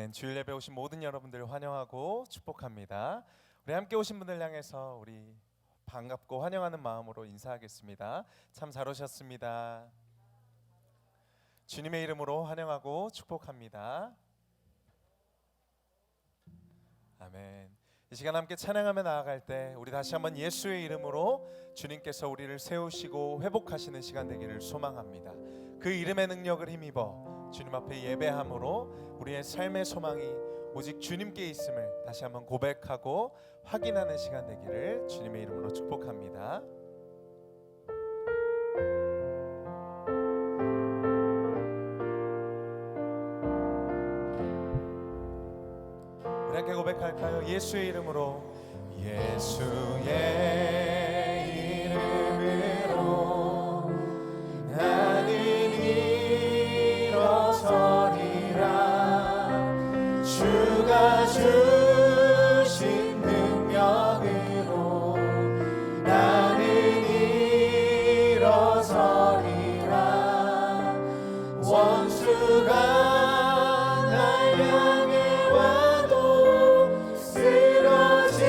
아멘. 주일 예배 오신 모든 여러분들 환영하고 축복합니다. 우리 함께 오신 분들 향해서 우리 반갑고 환영하는 마음으로 인사하겠습니다. 참 잘 오셨습니다. 주님의 이름으로 환영하고 축복합니다. 아멘. 이 시간 함께 찬양하며 나아갈 때 우리 다시 한번 예수의 이름으로 주님께서 우리를 세우시고 회복하시는 시간 되기를 소망합니다. 그 이름의 능력을 힘입어 주님 앞에 예배함으로 우리의 삶의 소망이 오직 주님께 있음을 다시 한번 고백하고 확인하는 시간 되기를 주님의 이름으로 축복합니다. 우리 함께 고백할까요? 예수의 이름으로, 예수의 이름으로 나는 일어서리라. 주가 주신 능력으로 나는 일어서리라. 원수가 날 향해 와도 쓰러지지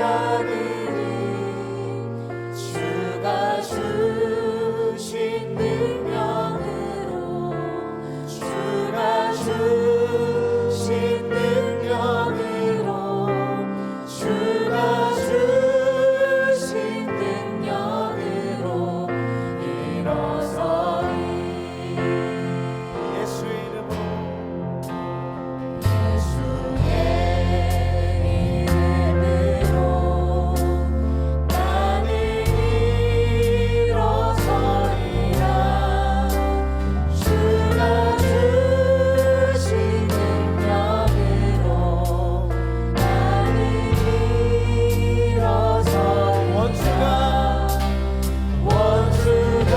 않으리. 주가 주신 능력으로, 주가 주신 능력으로, 주가 주신 능력으로 일어서리. 예수의 이름으로, 예수의 이름으로 나는 일어서리라. 주가 주신 능력으로 나는 일어서리라. 원수가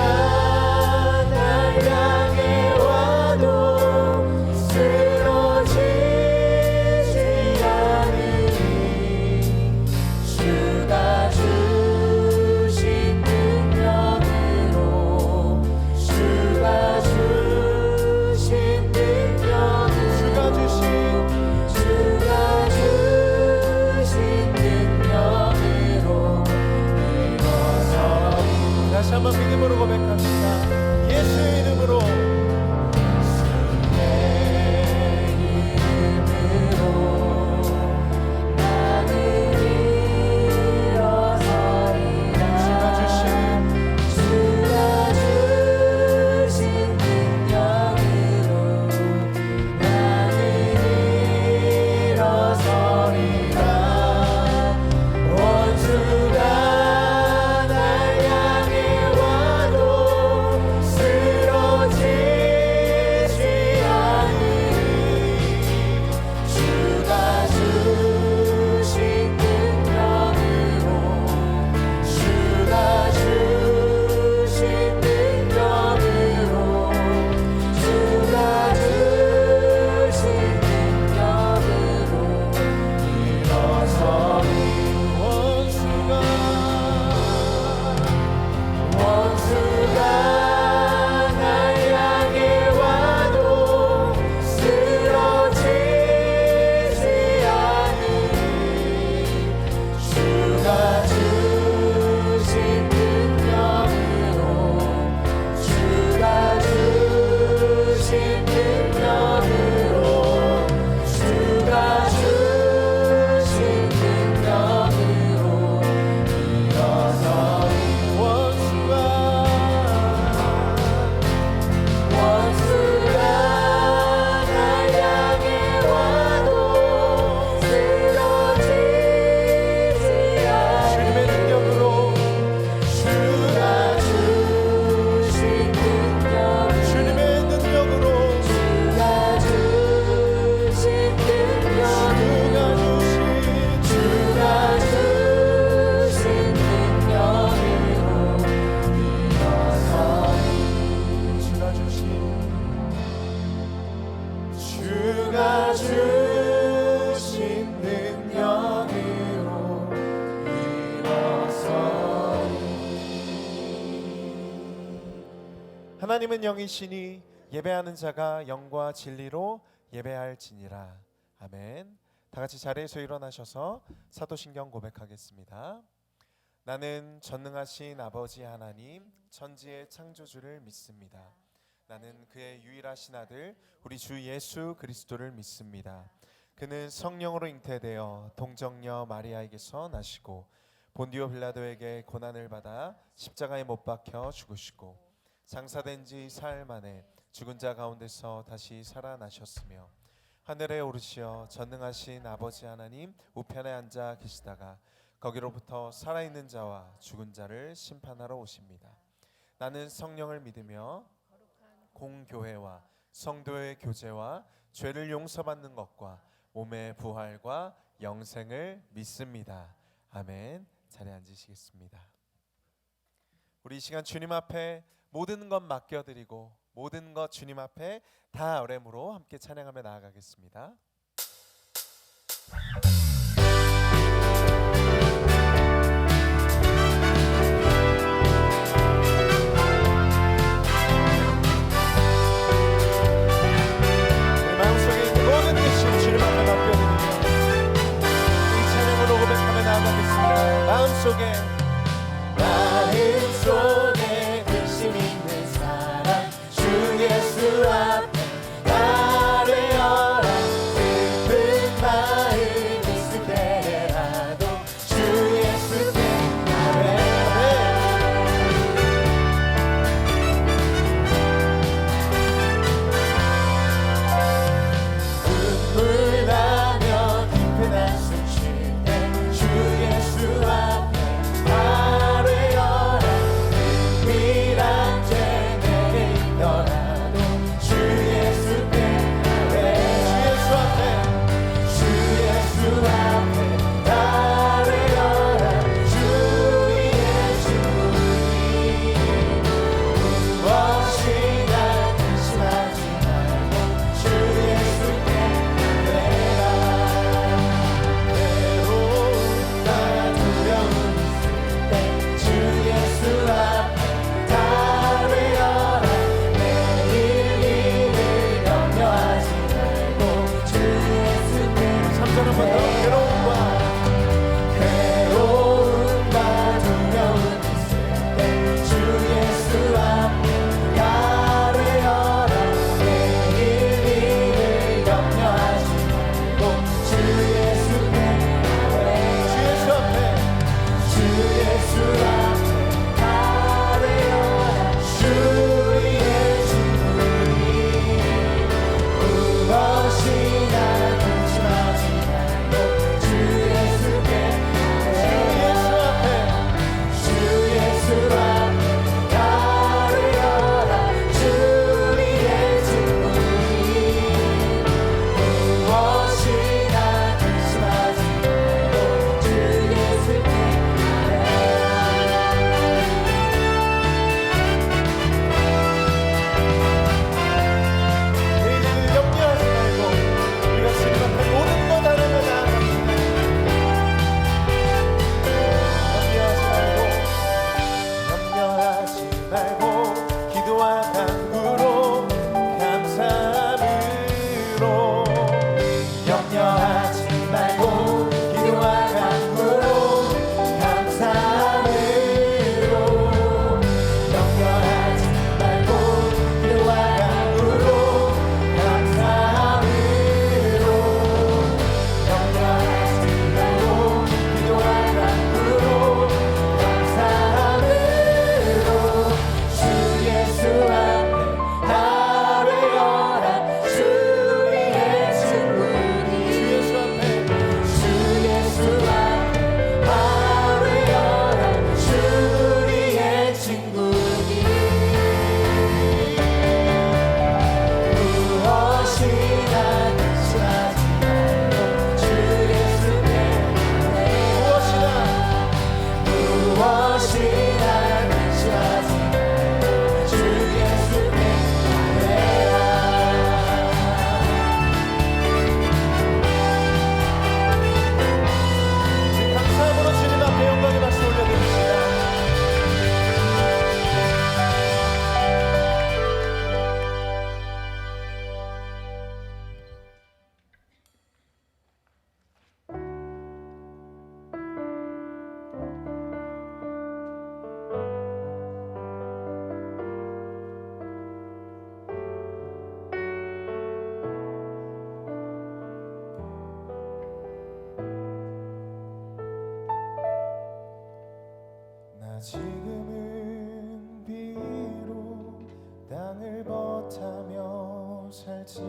날 향해 와도 쓰러지지 않으리. 주가 주신 능력으로, 주가 주신 능력으로, 주가 주신 능력으로 일어서리. 다시 한번 믿음으로 고백합니다. 예수의 이름으로, 나는 일어서리라. 주가 주신 능력으로 나는 일어서리라. 원수가 날 향해 와도 쓰러지지 않으리. 주가 주신 능력으로, 주가 주신 능력으로, 주가 주신 능력으로 일어서리. 원수가 날 향해 와도 쓰러지지 않으리. 주가 주신 능력으로, 주가 주신 능력으로, 주가 주신 능력으로 일어서리. 원수가 날 향해 와도 쓰러지지 않으리. 주님의 능력으로, 주가 주신 능력, 주님의 능력으로, 주가 주신 능력으로, 주가 주신 능력으로 일어서리. 주가 주신 능력으로 일어서리. 하나님은 영이시니 예배하는 자가 영과 진리로 예배할지니라. 아멘. 다 같이 자리에서 일어나셔서 사도신경 고백하겠습니다. 나는 전능하신 아버지 하나님 천지의 창조주를 믿습니다. 나는 그의 유일하신 아들 우리 주 예수 그리스도를 믿습니다. 그는 성령으로 잉태되어 동정녀 마리아에게서 나시고 본디오 빌라도에게 고난을 받아 십자가에 못 박혀 죽으시고 장사된 지 사흘 만에 죽은 자 가운데서 다시 살아나셨으며 하늘에 오르시어 전능하신 아버지 하나님 우편에 앉아 계시다가 거기로부터 살아있는 자와 죽은 자를 심판하러 오십니다. 나는 성령을 믿으며 공교회와 성도의 교제와 죄를 용서받는 것과 몸의 부활과 영생을 믿습니다. 아멘. 자리에 앉으시겠습니다. 우리 이 시간 주님 앞에 모든 것 맡겨드리고 모든 것 주님 앞에 다 아뢰므로 함께 찬양하며 나아가겠습니다. 내 마음속에 있는 모든 것을 주님 앞에 맡겨드리며 이 찬양으로 고백하며 나아가겠습니다. 마음속에 근심 있는 사람 주 예수 앞에 아뢰어라.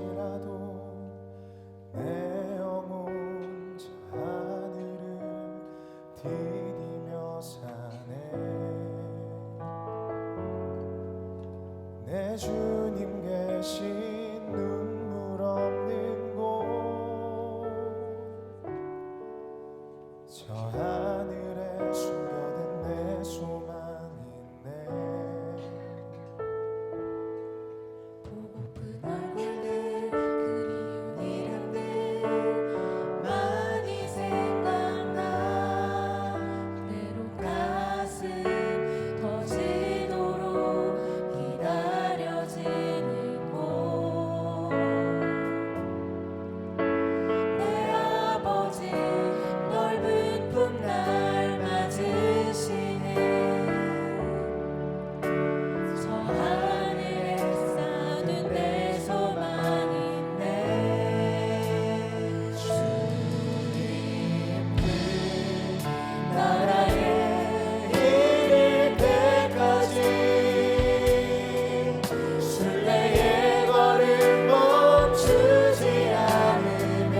할지라도 내 영혼 저 하늘을 디디며 사네. 내 주님 계신 눈물 없는 곳, 저 하늘에 숨겨둔 내 소망 있네. 보고픈 얼굴들 그리운 이름들 많이 생각나. 때론 가슴 터지도록 기다려지는 곳, 내 아버지 넓은 품 날 맞으시는 저 하늘에 쌓아둔 내 소망인데. 주님들 나라에 이를 때까지 순례의 걸음 멈추지 않으면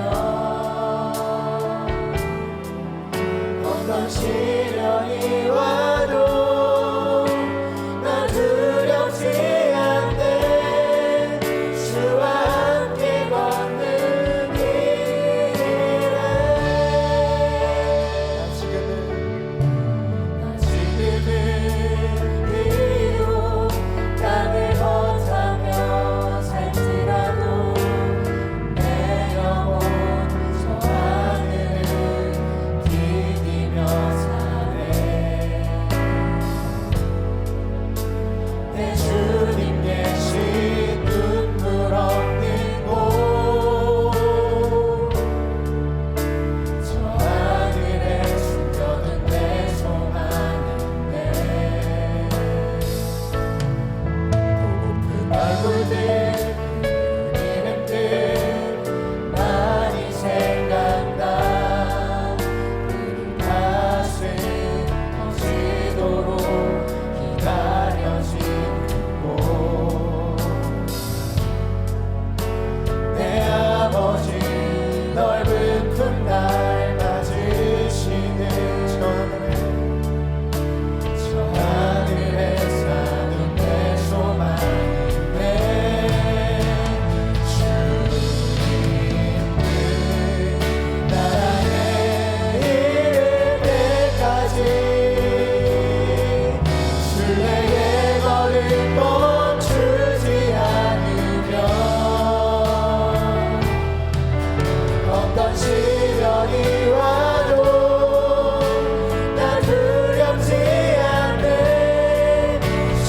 어떤 시련이 와도 난 두렵지 않네. 주와 함께 걷는 길에 나 지금은 비록 땅을 걷다며 살지라도 내 영혼 저 하늘을 디디며 사네. 내 주님 계신 눈물 없는 곳, 저 하늘에 숨겨둔 내 소망인데. 보고픈 얼굴들 이름들 많이 생각나. 그리 가슴 터지도록 기다려지는 곳, 내 아버지 넓은 품 날 맞으시는 저 하늘에 사는 내 소망인데. 주님들 나라에 이를 때까지 순례의 걸음 멈추지 않으면 어떤 시련이 와도 난 두렵지 않네.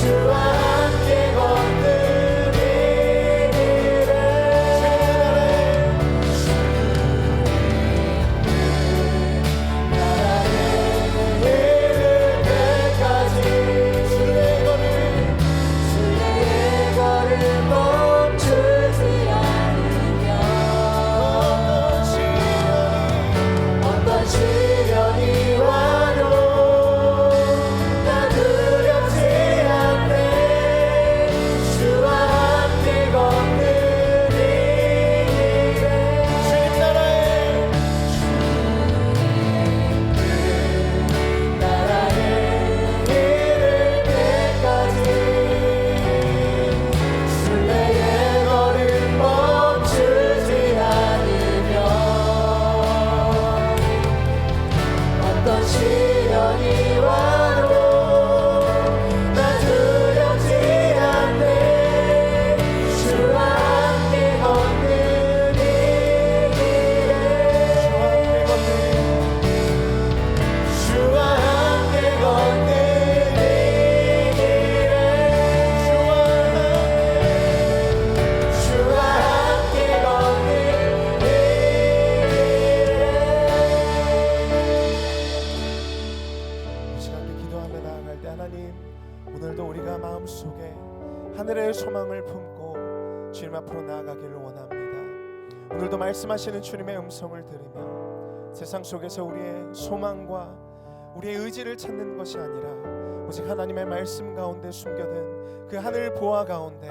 주와 함께 걷는 이 길에 나라에 이를 때까지 순례의 걸음 멈추지 않으면 어떤 시련이 와도 난 두렵지 않네. 주와 함께 걷는 이 길에 주님 나라에 이를 때까지 순례의 걸음 멈추지 않으면 어떤 시련이 와도 난 두렵지 않네. 주와 함께 걷는 이 길에 주와 함께 걷는 이 길에 주와 함께 걷는 이 길에. 이 시간에 기도하며 나아갈 때 하나님, 오늘도 우리가 마음속에 하늘의 소망을 품고 주님 앞으로 나아가기를 원합니다. 오늘도 말씀하시는 주님의 음성을 들으며 세상 속에서 우리의 소망과 우리의 의지를 찾는 것이 아니라 오직 하나님의 말씀 가운데 숨겨둔 그 하늘 보화 가운데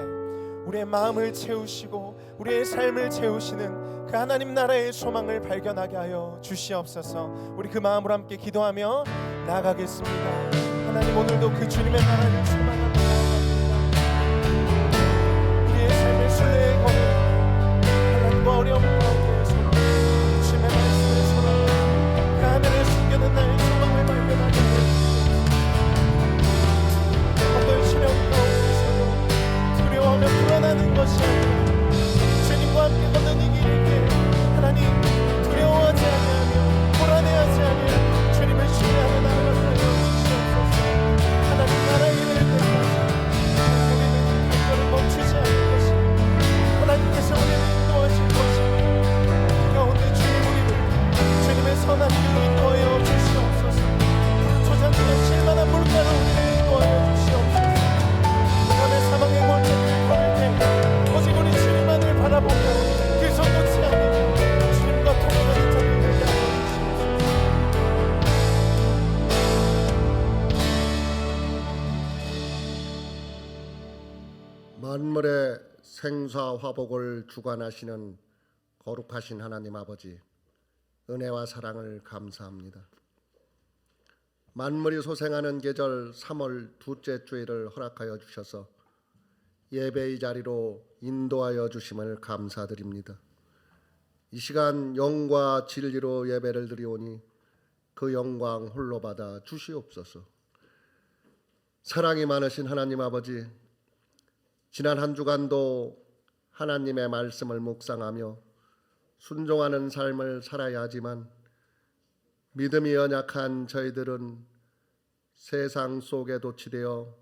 우리의 마음을 채우시고 우리의 삶을 채우시는 그 하나님 나라의 소망을 발견하게 하여 주시옵소서. 우리 그 마음으로 함께 기도하며 나아가겠습니다. 하나님, 오늘도 그 주님의 나라를 소망합니다. 우리의 삶의 순례의 걸음, 하나님과 어려움 가운데에서 주님의 말씀을 소망하며 그 하늘에 숨겨둔 나의 소망을 발견하게 하여 주시옵소서. 어떤 시련 가운데서도 두려워하며 불안하는 것이 아니라 주님과 함께 걷는 이 길을 하나님 두려워하지 아니하며 불안해하지 아니하며 주님을 신뢰하며 나아가게 하여 주시옵소서. 하나님 나라의 일을 때까지 우리는 갈 걸을 멈추지 않을 것이며 하나님께서 우리를 인도하실 것이며 그 가운데 주님 우리를 주님의 선한 길로 인도하여 주시옵소서. 초장지가 실만한 물가로 우리를 인도하여 주시옵소서. 인간의 사망의 골짜기를 걸을 때 오직 우리 주님만을 바라보며 그 손 놓지 않으며 주님과 동행하는 자를 되게 하여 주시옵소서. 만물의 생사 화복을 주관하시는 거룩하신 하나님 아버지, 은혜와 사랑을 감사합니다. 만물이 소생하는 계절 3월 둘째 주일을 허락하여 주셔서 예배의 자리로 인도하여 주심을 감사드립니다. 이 시간 영과 진리로 예배를 드리오니 그 영광 홀로 받아 주시옵소서. 사랑이 많으신 하나님 아버지, 지난 한 주간도 하나님의 말씀을 묵상하며 순종하는 삶을 살아야 하지만 믿음이 연약한 저희들은 세상 속에 도취되어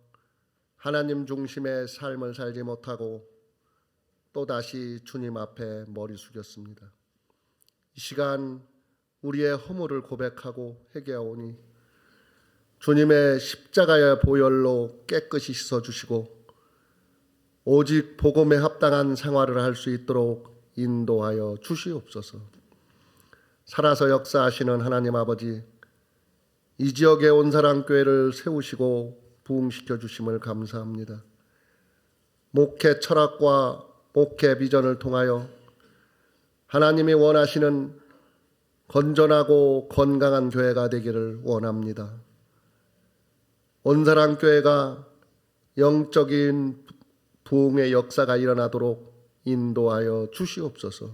하나님 중심의 삶을 살지 못하고 또다시 주님 앞에 머리 숙였습니다. 이 시간 우리의 허물을 고백하고 회개하오니 주님의 십자가의 보혈로 깨끗이 씻어주시고 오직 복음에 합당한 생활을 할 수 있도록 인도하여 주시옵소서. 살아서 역사하시는 하나님 아버지, 이 지역의 온사랑교회를 세우시고 부흥시켜 주심을 감사합니다. 목회 철학과 목회 비전을 통하여 하나님이 원하시는 건전하고 건강한 교회가 되기를 원합니다. 온사랑교회가 영적인 부흥의 역사가 일어나도록 인도하여 주시옵소서.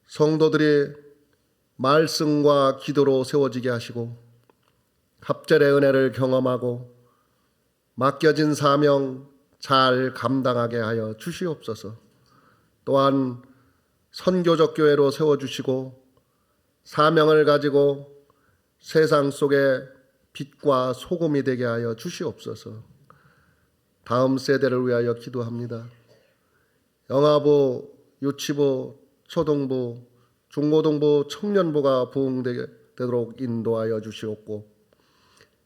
성도들이 말씀과 기도로 세워지게 하시고 갑절의 은혜를 경험하고 맡겨진 사명 잘 감당하게 하여 주시옵소서. 또한 선교적 교회로 세워주시고 사명을 가지고 세상 속에 빛과 소금이 되게 하여 주시옵소서. 다음 세대를 위하여 기도합니다. 영아부, 유치부, 초등부, 중고등부, 청년부가 부흥되도록 인도하여 주시옵고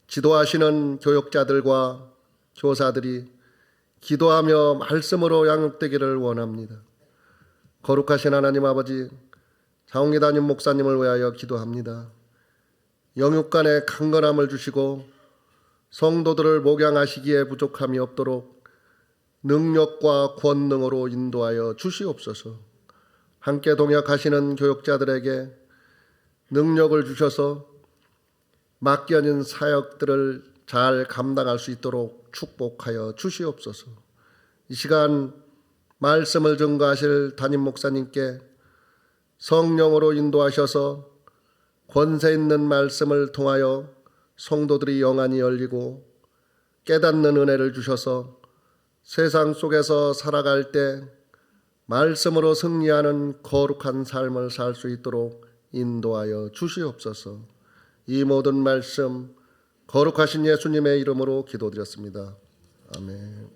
지도하시는 교육자들과 교사들이 기도하며 말씀으로 양육되기를 원합니다. 거룩하신 하나님 아버지, 장홍기 담임 목사님을 위하여 기도합니다. 영육간에 강건함을 주시고 성도들을 목양하시기에 부족함이 없도록 능력과 권능으로 인도하여 주시옵소서. 함께 동역하시는 교육자들에게 능력을 주셔서 맡겨진 사역들을 잘 감당할 수 있도록 축복하여 주시옵소서. 이 시간 말씀을 증거하실 담임 목사님께 성령으로 인도하셔서 권세 있는 말씀을 통하여 성도들이 영안이 열리고 깨닫는 은혜를 주셔서 세상 속에서 살아갈 때 말씀으로 승리하는 거룩한 삶을 살 수 있도록 인도하여 주시옵소서. 이 모든 말씀 거룩하신 예수님의 이름으로 기도드렸습니다. 아멘.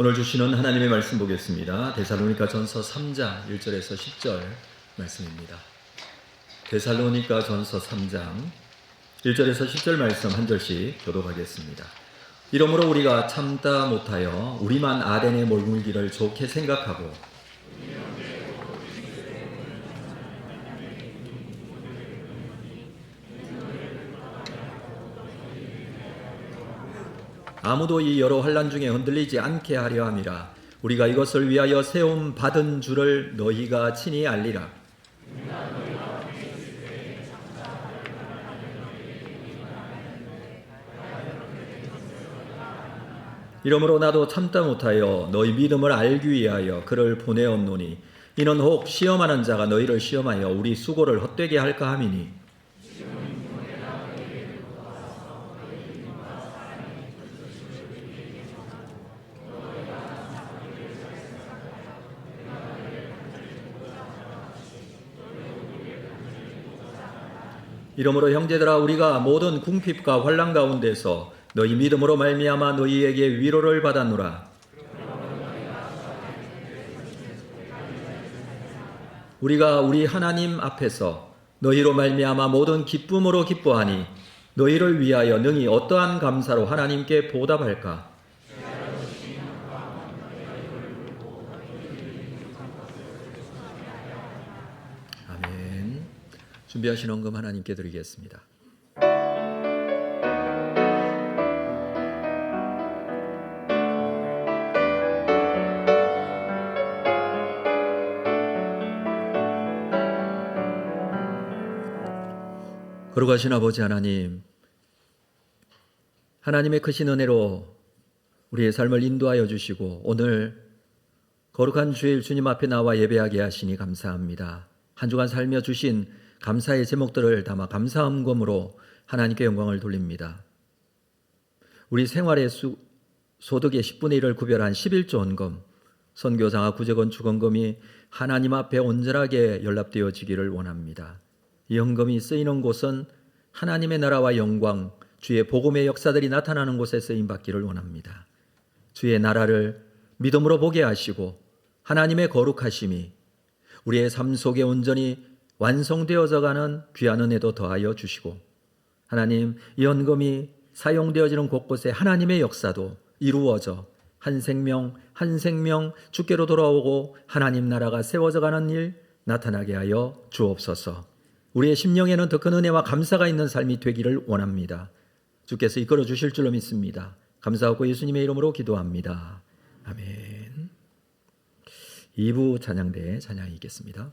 오늘 주시는 하나님의 말씀 보겠습니다. 데살로니가 전서 3장 1절에서 10절 말씀입니다. 데살로니가 전서 3장 1절에서 10절 말씀 한 절씩 교독하겠습니다. 이러므로 우리가 참다 못하여 우리만 아덴에 머물기를 좋게 생각하고 아무도 이 여러 환난 중에 흔들리지 않게 하려 함이라. 우리가 이것을 위하여 세움 받은 줄을 너희가 친히 알리라. 이러므로 나도 참다 못하여 너희 믿음을 알기 위하여 그를 보내었노니 이는 혹 시험하는 자가 너희를 시험하여 우리 수고를 헛되게 할까 함이니 이러므로 형제들아 우리가 모든 궁핍과 환난 가운데서 너희 믿음으로 말미암아 너희에게 위로를 받았노라. 우리가 우리 하나님 앞에서 너희로 말미암아 모든 기쁨으로 기뻐하니 너희를 위하여 능히 어떠한 감사로 하나님께 보답할까? 아멘. 준비하신 헌금 하나님께 드리겠습니다. 거룩하신 아버지 하나님, 하나님의 크신 은혜로 우리의 삶을 인도하여 주시고 오늘 거룩한 주일 주님 앞에 나와 예배하게 하시니 감사합니다. 한 주간 살며 주신 감사의 제목들을 담아 감사음금으로 하나님께 영광을 돌립니다. 우리 생활의 소득의 10분의 1을 구별한 11조 헌금, 선교장학 구제건축헌금이 하나님 앞에 온전하게 연락되어지기를 원합니다. 이 헌금이 쓰이는 곳은 하나님의 나라와 영광, 주의 복음의 역사들이 나타나는 곳에 쓰임받기를 원합니다. 주의 나라를 믿음으로 보게 하시고 하나님의 거룩하심이 우리의 삶 속에 온전히 완성되어져 가는 귀한 은혜도 더하여 주시고 하나님, 이 헌금이 사용되어지는 곳곳에 하나님의 역사도 이루어져 한 생명 한 생명 주께로 돌아오고 하나님 나라가 세워져 가는 일 나타나게 하여 주옵소서. 우리의 심령에는 더 큰 은혜와 감사가 있는 삶이 되기를 원합니다. 주께서 이끌어 주실 줄로 믿습니다. 감사하고 예수님의 이름으로 기도합니다. 아멘. 2부 찬양대의 찬양이 있겠습니다.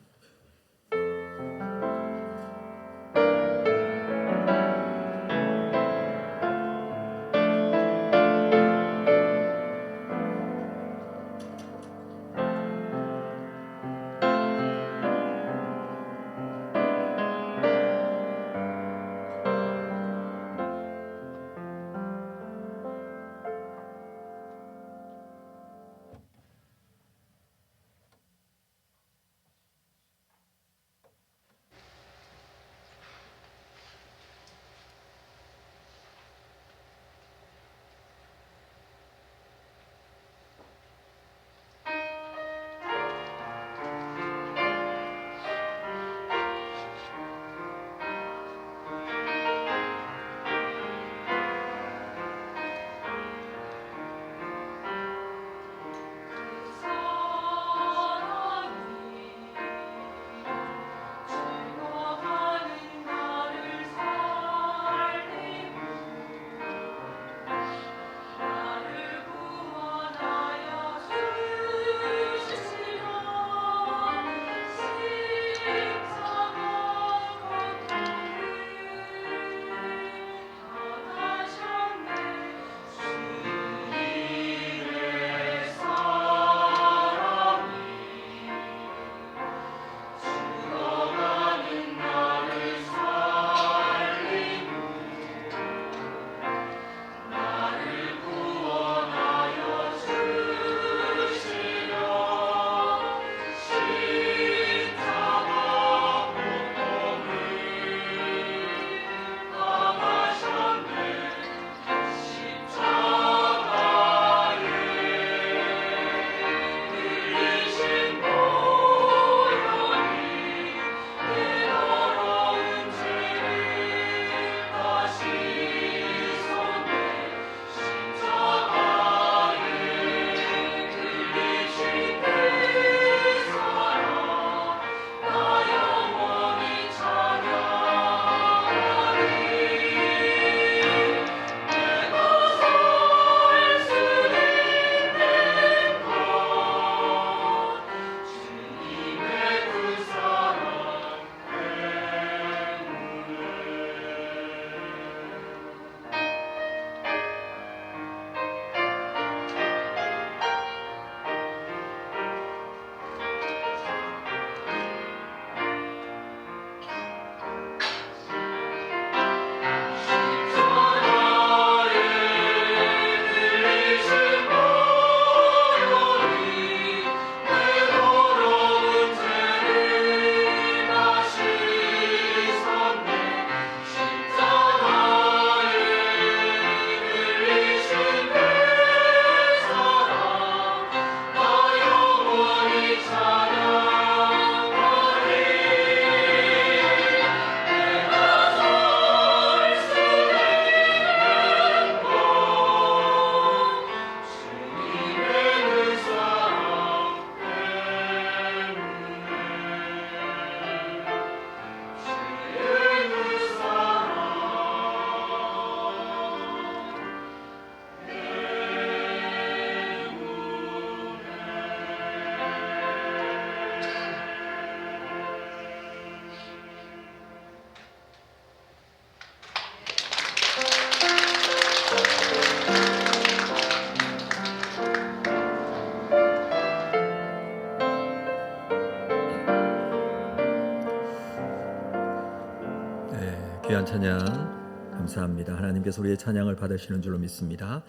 찬양 감사합니다. 하나님께서 우리의 찬양을 받으시는 줄로 믿습니다.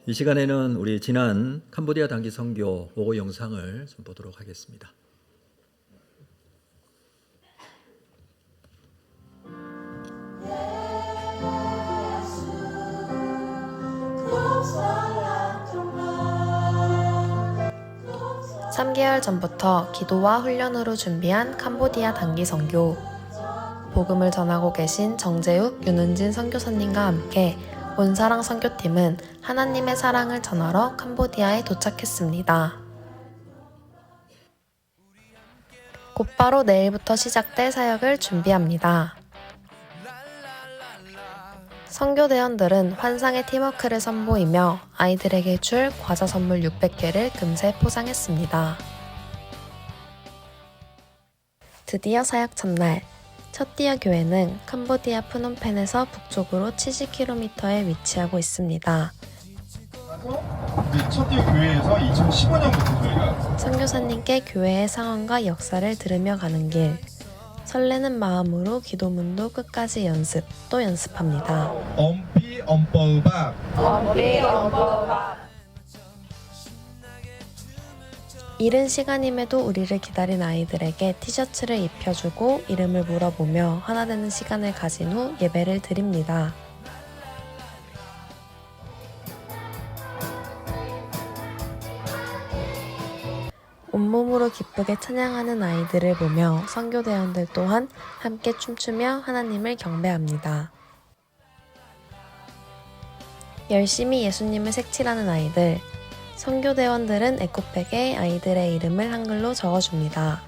이 시간에는 우리 지난 캄보디아 단기 선교 보고 영상을 좀 보도록 하겠습니다. 삼 3개월 전부터 기도와 훈련으로 준비한 캄보디아 단기 선교. 복음을 전하고 계신 정재욱, 윤은진 선교사님과 함께 온사랑 선교팀은 하나님의 사랑을 전하러 캄보디아에 도착했습니다. 곧바로 내일부터 시작될 사역을 준비합니다. 선교대원들은 환상의 팀워크를 선보이며 아이들에게 줄 과자 선물 600개를 금세 포장했습니다. 드디어 사역 첫날, 첫디아 교회는 캄보디아 프놈펜에서 북쪽으로 70km에 위치하고 있습니다. 첫디아 교회에서 2015년부터 저희가 선교사님께 교회의 상황과 역사를 들으며 가는 길, 설레는 마음으로 기도문도 끝까지 연습, 또 연습합니다. 엄피 엄뻘박 이른 시간임에도 우리를 기다린 아이들에게 티셔츠를 입혀주고 이름을 물어보며 하나 되는 시간을 가진 후 예배를 드립니다. 온몸으로 기쁘게 찬양하는 아이들을 보며 선교대원들 또한 함께 춤추며 하나님을 경배합니다. 열심히 예수님을 색칠하는 아이들, 선교대원들은 에코백에 아이들의 이름을 한글로 적어줍니다.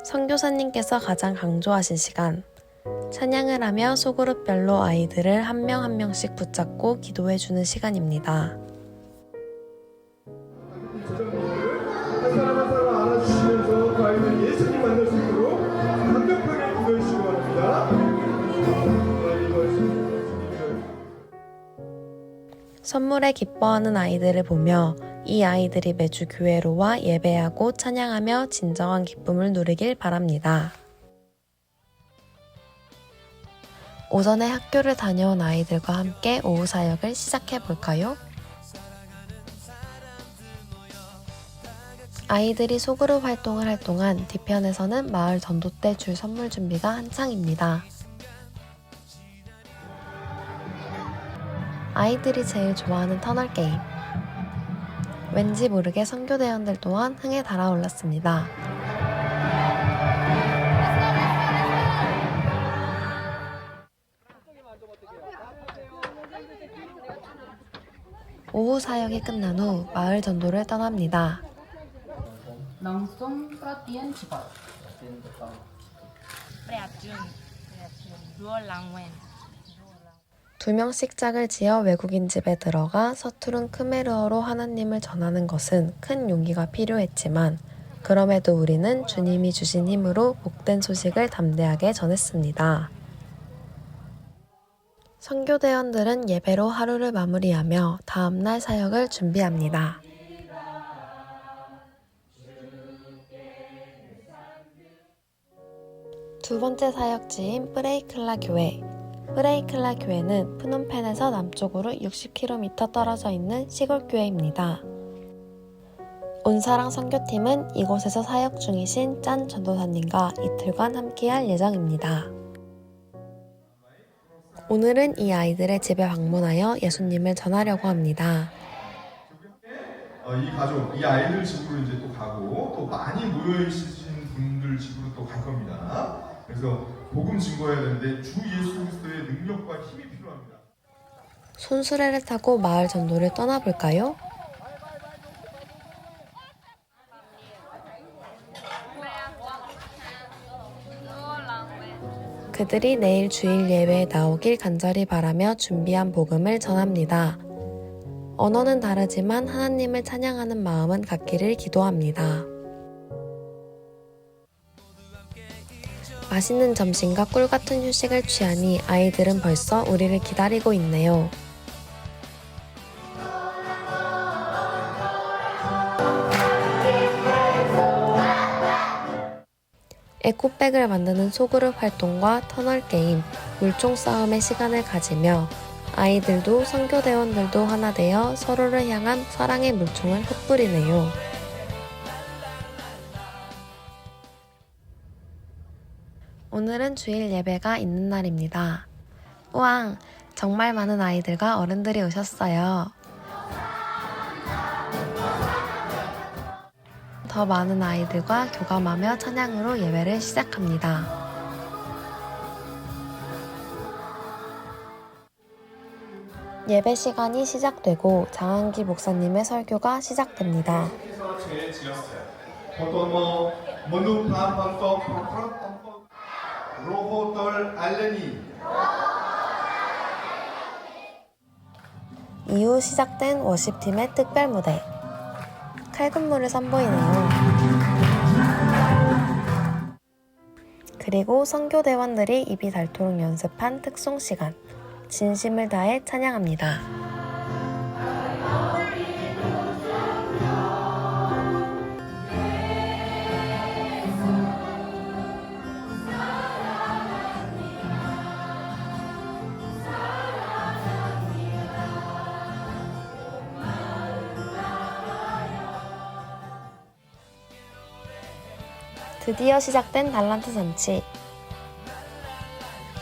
선교사님께서 가장 강조하신 시간, 찬양을 하며 소그룹별로 아이들을 한 명 한 명씩 붙잡고 기도해주는 시간입니다. 한 사람 한 사람 안아주시면서 그 아이들 예수님 만날 수 있도록 강력하게 기도해 주시기 바랍니다. 선물에 기뻐하는 아이들을 보며 이 아이들이 매주 교회로 와 예배하고 찬양하며 진정한 기쁨을 누리길 바랍니다. 오전에 학교를 다녀온 아이들과 함께 오후 사역을 시작해 볼까요? 아이들이 소그룹 활동을 할 동안 뒤편에서는 마을 전도 때 줄 선물 준비가 한창입니다. 아이들이 제일 좋아하는 터널 게임. 왠지 모르게 선교대원들 또한 흥에 달아올랐습니다. 오후 사역이 끝난 후 마을 전도를 떠납니다. langsung perhatian cepat. 두 명씩 짝을 지어 외국인 집에 들어가 서투른 크메르어로 하나님을 전하는 것은 큰 용기가 필요했지만 그럼에도 우리는 주님이 주신 힘으로 복된 소식을 담대하게 전했습니다. 선교대원들은 예배로 하루를 마무리하며 다음날 사역을 준비합니다. 두 번째 사역지인 프레이클라 교회. 프레이클라 교회는 프놈펜에서 남쪽으로 60km 떨어져 있는 시골 교회입니다. 온사랑 선교팀은 이곳에서 사역 중이신 짠 전도사님과 이틀간 함께할 예정입니다. 오늘은 이 아이들의 집에 방문하여 예수님을 전하려고 합니다. 이 가족, 이 아이들 집으로 이제 또 가고 또 많이 모여 있으신 분들 집으로 또 갈 겁니다. 그래서 복음 증거해야 되는데 주 예수 그리스도의 능력과 힘이 필요합니다. 손수레를 타고 마을 전도를 떠나볼까요? 그들이 내일 주일 예배에 나오길 간절히 바라며 준비한 복음을 전합니다. 언어는 다르지만 하나님을 찬양하는 마음은 같기를 기도합니다. 맛있는 점심과 꿀같은 휴식을 취하니 아이들은 벌써 우리를 기다리고 있네요. 에코백을 만드는 소그룹 활동과 터널 게임, 물총 싸움의 시간을 가지며 아이들도 선교대원들도 하나 되어 서로를 향한 사랑의 물총을 흩뿌리네요. 오늘은 주일 예배가 있는 날입니다. 우왕! 정말 많은 아이들과 어른들이 오셨어요. 더 많은 아이들과 교감하며 찬양으로 예배를 시작합니다. 예배 시간이 시작되고 장한기 목사님의 설교가 시작됩니다. 해서 죄 지었어요. 보통 모두 반방도 로호돌 알레니. 이후 시작된 워십팀의 특별 무대. 칼군무를 선보이네요. 그리고 선교대원들이 입이 닳도록 연습한 특송 시간. 진심을 다해 찬양합니다. 드디어 시작된 달란트 잔치.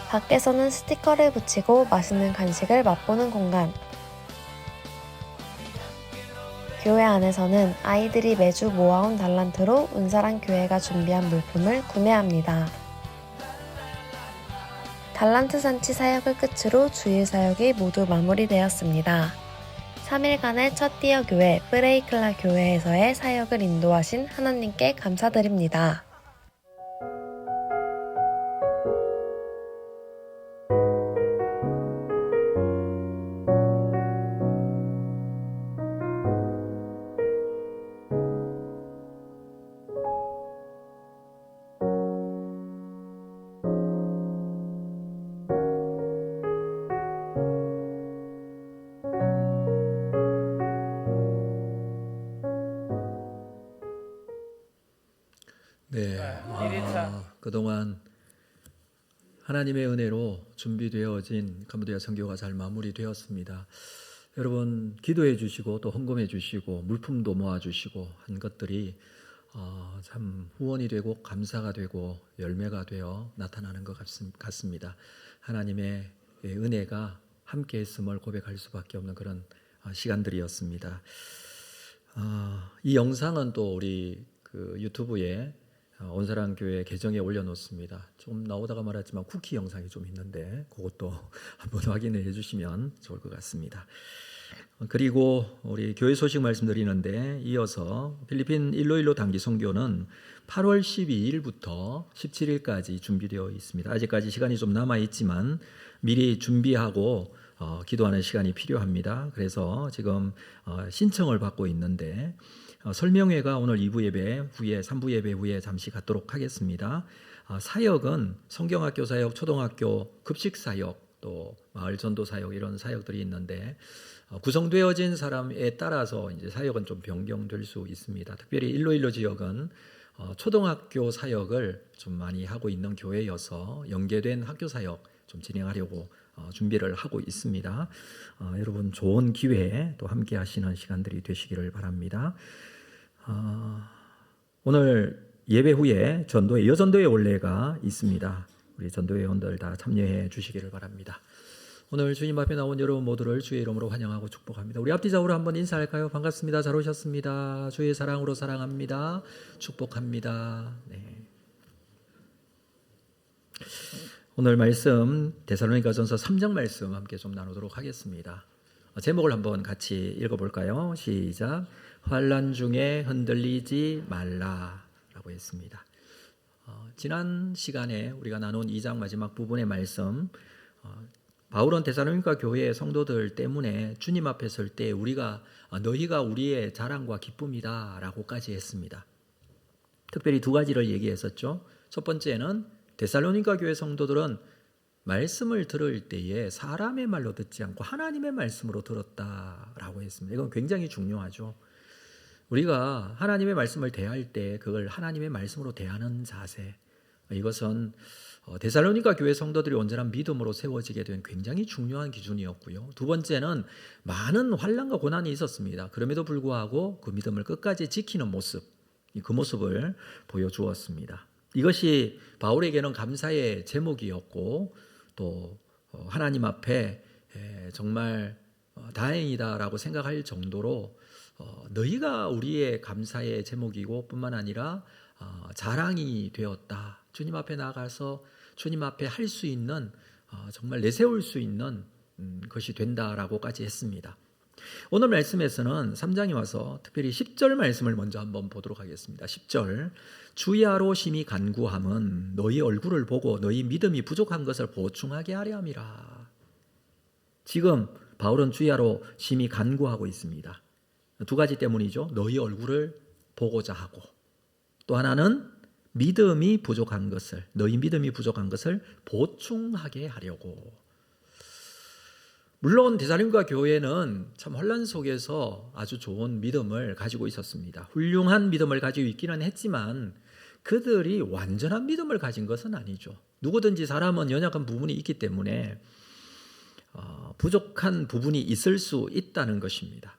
밖에서는 스티커를 붙이고 맛있는 간식을 맛보는 공간. 교회 안에서는 아이들이 매주 모아온 달란트로 운사랑 교회가 준비한 물품을 구매합니다. 달란트 잔치 사역을 끝으로 주일 사역이 모두 마무리되었습니다. 3일간의 첫 띠어 교회 프레이클라 교회에서의 사역을 인도하신 하나님께 감사드립니다. 네, 그동안 하나님의 은혜로 준비되어진 캄보디아 선교가 잘 마무리되었습니다. 여러분 기도해 주시고 또 헌금해 주시고 물품도 모아 주시고 한 것들이 참 후원이 되고 감사가 되고 열매가 되어 나타나는 것 같습니다. 하나님의 은혜가 함께했음을 고백할 수밖에 없는 그런 시간들이었습니다. 이 영상은 또 우리 그 유튜브에 온사랑 교회 계정에 올려놓습니다. 좀 나오다가 말았지만 쿠키 영상이 좀 있는데 그것도 한번 확인해 주시면 좋을 것 같습니다. 그리고 우리 교회 소식 말씀드리는데 이어서 필리핀 일로일로 단기 선교는 8월 12일부터 17일까지 준비되어 있습니다. 아직까지 시간이 좀 남아 있지만 미리 준비하고 기도하는 시간이 필요합니다. 그래서 지금 신청을 받고 있는데 설명회가 오늘 2부 예배 후에 3부 예배 후에 잠시 갖도록 하겠습니다. 사역은 성경학교 사역, 초등학교 급식 사역, 또 마을 전도 사역 이런 사역들이 있는데 구성되어진 사람에 따라서 이제 사역은 좀 변경될 수 있습니다. 특별히 일로일로 지역은 초등학교 사역을 좀 많이 하고 있는 교회여서 연계된 학교 사역 좀 진행하려고 준비를 하고 있습니다. 여러분 좋은 기회에 또 함께 하시는 시간들이 되시기를 바랍니다. 오늘 예배 후에 전도회, 여전도회 원례가 있습니다. 우리 전도회원들 다 참여해 주시기를 바랍니다. 오늘 주님 앞에 나온 여러분 모두를 주의 이름으로 환영하고 축복합니다. 우리 앞뒤 좌우로 한번 인사할까요? 반갑습니다. 잘 오셨습니다. 주의 사랑으로 사랑합니다. 축복합니다. 네. 오늘 말씀 데살로니가전서 3장 말씀 함께 좀 나누도록 하겠습니다. 제목을 한번 같이 읽어볼까요? 시작. 환난 중에 흔들리지 말라라고 했습니다. 지난 시간에 우리가 나눈 2장 마지막 부분의 말씀, 바울은 데살로니가 교회의 성도들 때문에 주님 앞에 설 때 너희가 우리의 자랑과 기쁨이다라고까지 했습니다. 특별히 두 가지를 얘기했었죠. 첫 번째는 데살로니가 교회 성도들은 말씀을 들을 때에 사람의 말로 듣지 않고 하나님의 말씀으로 들었다라고 했습니다. 이건 굉장히 중요하죠. 우리가 하나님의 말씀을 대할 때 그걸 하나님의 말씀으로 대하는 자세, 이것은 데살로니가 교회 성도들이 온전한 믿음으로 세워지게 된 굉장히 중요한 기준이었고요. 두 번째는 많은 환난과 고난이 있었습니다. 그럼에도 불구하고 그 믿음을 끝까지 지키는 모습, 그 모습을 보여주었습니다. 이것이 바울에게는 감사의 제목이었고 또 하나님 앞에 정말 다행이다라고 생각할 정도로 너희가 우리의 감사의 제목이고 뿐만 아니라 자랑이 되었다. 주님 앞에 나가서 주님 앞에 할 수 있는 정말 내세울 수 있는 것이 된다라고까지 했습니다. 오늘 말씀에서는 3장에 와서 특별히 10절 말씀을 먼저 한번 보도록 하겠습니다. 10절 주야로 심히 간구함은 너희 얼굴을 보고 너희 믿음이 부족한 것을 보충하게 하려 함이라. 지금 바울은 주야로 심히 간구하고 있습니다. 두 가지 때문이죠. 너희 얼굴을 보고자 하고 또 하나는 믿음이 부족한 것을, 너희 믿음이 부족한 것을 보충하게 하려고. 물론 데살로니가 교회는 참 혼란 속에서 아주 좋은 믿음을 가지고 있었습니다. 훌륭한 믿음을 가지고 있기는 했지만 그들이 완전한 믿음을 가진 것은 아니죠. 누구든지 사람은 연약한 부분이 있기 때문에 부족한 부분이 있을 수 있다는 것입니다.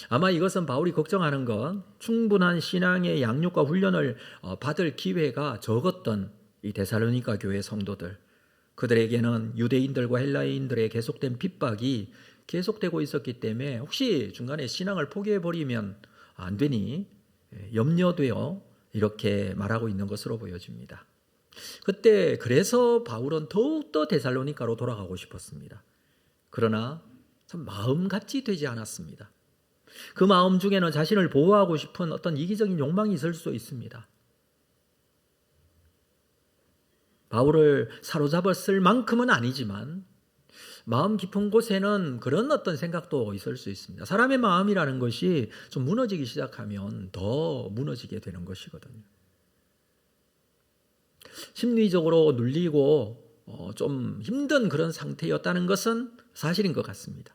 아마 이것은 바울이 걱정하는 건 충분한 신앙의 양육과 훈련을 받을 기회가 적었던 이 데살로니가 교회 성도들, 그들에게는 유대인들과 헬라인들의 계속된 핍박이 계속되고 있었기 때문에 혹시 중간에 신앙을 포기해버리면 안 되니 염려되어 이렇게 말하고 있는 것으로 보여집니다. 그때 그래서 바울은 더욱더 데살로니가로 돌아가고 싶었습니다. 그러나 참 마음같이 되지 않았습니다. 그 마음 중에는 자신을 보호하고 싶은 어떤 이기적인 욕망이 있을 수 있습니다. 바울을 사로잡았을 만큼은 아니지만 마음 깊은 곳에는 그런 어떤 생각도 있을 수 있습니다. 사람의 마음이라는 것이 좀 무너지기 시작하면 더 무너지게 되는 것이거든요. 심리적으로 눌리고 좀 힘든 그런 상태였다는 것은 사실인 것 같습니다.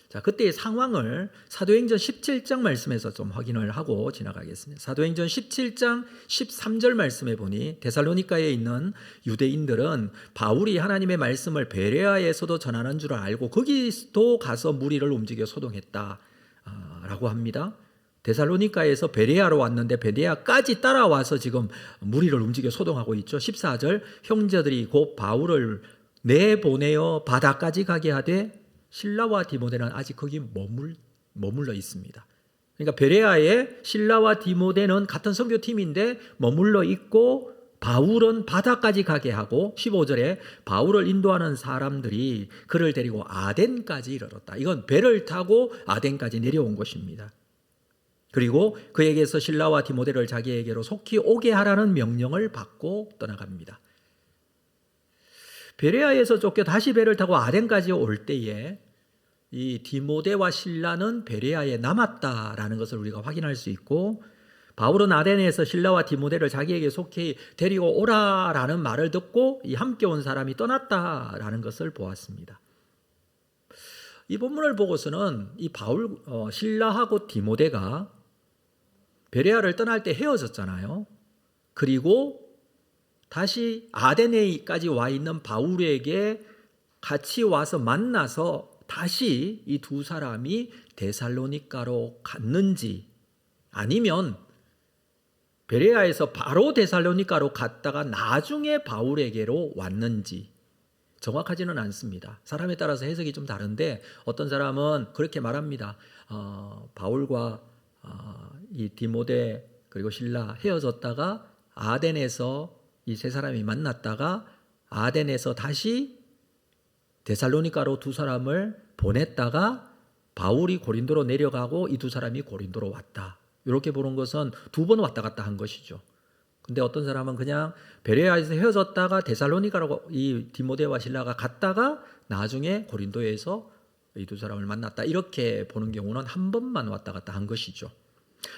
자, 그때의 상황을 사도행전 17장 말씀에서 좀 확인을 하고 지나가겠습니다. 사도행전 17장 13절 말씀에 보니 데살로니가에 있는 유대인들은 바울이 하나님의 말씀을 베레아에서도 전하는 줄 알고 거기도 가서 무리를 움직여 소동했다라고 합니다. 데살로니가에서 베레아로 왔는데 베레아까지 따라와서 지금 무리를 움직여 소동하고 있죠. 14절 형제들이 곧 바울을 내보내어 바다까지 가게 하되 실라와 디모데는 아직 거기 머물러 있습니다. 그러니까 베레아에 실라와 디모데는 같은 선교팀인데 머물러 있고 바울은 바다까지 가게 하고 15절에 바울을 인도하는 사람들이 그를 데리고 아덴까지 이르렀다. 이건 배를 타고 아덴까지 내려온 것입니다. 그리고 그에게서 실라와 디모데를 자기에게로 속히 오게 하라는 명령을 받고 떠나갑니다. 베레아에서 쫓겨 다시 배를 타고 아덴까지 올 때에 이 디모데와 실라는 베레아에 남았다라는 것을 우리가 확인할 수 있고 바울은 아덴에서 실라와 디모데를 자기에게 속히 데리고 오라라는 말을 듣고 이 함께 온 사람이 떠났다라는 것을 보았습니다. 이 본문을 보고서는 이 바울, 실라하고 디모데가 베레아를 떠날 때 헤어졌잖아요. 그리고 다시 아데네까지 와 있는 바울에게 같이 와서 만나서 다시 이 두 사람이 데살로니가로 갔는지 아니면 베레아에서 바로 데살로니가로 갔다가 나중에 바울에게로 왔는지 정확하지는 않습니다. 사람에 따라서 해석이 좀 다른데 어떤 사람은 그렇게 말합니다. 바울과 이 디모데 그리고 실라 헤어졌다가 아덴에서 이 세 사람이 만났다가 아덴에서 다시 데살로니가로 두 사람을 보냈다가 바울이 고린도로 내려가고 이 두 사람이 고린도로 왔다. 이렇게 보는 것은 두 번 왔다 갔다 한 것이죠. 근데 어떤 사람은 그냥 베레아에서 헤어졌다가 데살로니가로 이 디모데와 실라가 갔다가 나중에 고린도에서 이 두 사람을 만났다. 이렇게 보는 경우는 한 번만 왔다 갔다 한 것이죠.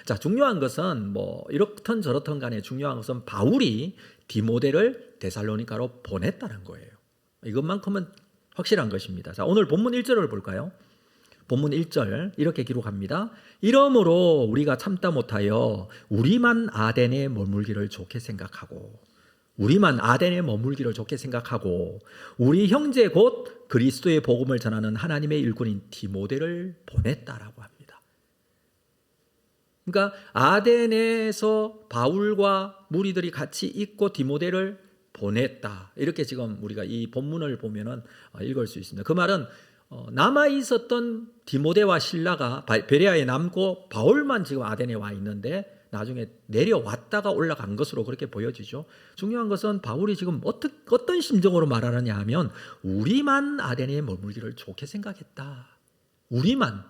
자, 중요한 것은 뭐 이렇든 저렇든 간에 중요한 것은 바울이 디모데를 데살로니가로 보냈다는 거예요. 이것만큼은 확실한 것입니다. 자, 오늘 본문 1절을 볼까요? 본문 1절 이렇게 기록합니다. 이러므로 우리가 참다 못하여 우리만 아덴에 머물기를 좋게 생각하고 우리 형제 곧 그리스도의 복음을 전하는 하나님의 일꾼인 디모데를 보냈다라고 합니다. 그러니까 아덴에서 바울과 무리들이 같이 있고 디모데를 보냈다. 이렇게 지금 우리가 이 본문을 보면은 읽을 수 있습니다. 그 말은 남아 있었던 디모데와 실라가 베레아에 남고 바울만 지금 아덴에 와 있는데 나중에 내려왔다가 올라간 것으로 그렇게 보여지죠. 중요한 것은 바울이 지금 어떤 심정으로 말하느냐 하면 우리만 아덴에 머물기를 좋게 생각했다. 우리만.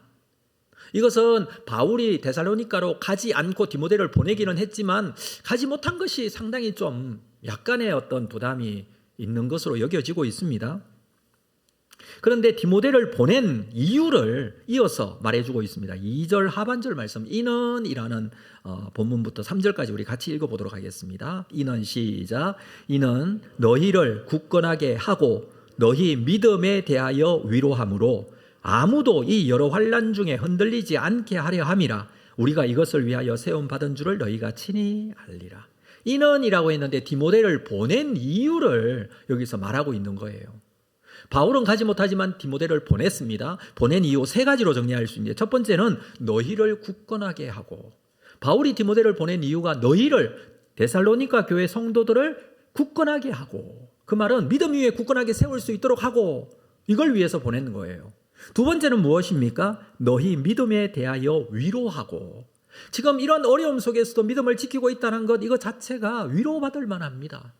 이것은 바울이 데살로니가로 가지 않고 디모데를 보내기는 했지만 가지 못한 것이 상당히 좀 약간의 어떤 부담이 있는 것으로 여겨지고 있습니다. 그런데 디모데를 보낸 이유를 이어서 말해주고 있습니다. 2절 하반절 말씀 이는이라는 본문부터 3절까지 우리 같이 읽어보도록 하겠습니다. 이는 시작. 이는 너희를 굳건하게 하고 너희 믿음에 대하여 위로함으로 아무도 이 여러 환난 중에 흔들리지 않게 하려 함이라. 우리가 이것을 위하여 세움받은 줄을 너희가 친히 알리라. 이는이라고 했는데 디모데를 보낸 이유를 여기서 말하고 있는 거예요. 바울은 가지 못하지만 디모데를 보냈습니다. 보낸 이유 3가지로 정리할 수 있는데 첫 번째는 너희를 굳건하게 하고, 바울이 디모데를 보낸 이유가 너희를 데살로니가 교회 성도들을 굳건하게 하고, 그 말은 믿음 위에 굳건하게 세울 수 있도록 하고, 이걸 위해서 보내는 거예요. 두 번째는 무엇입니까? 너희 믿음에 대하여 위로하고. 지금 이런 어려움 속에서도 믿음을 지키고 있다는 것, 이거 자체가 위로받을 만합니다.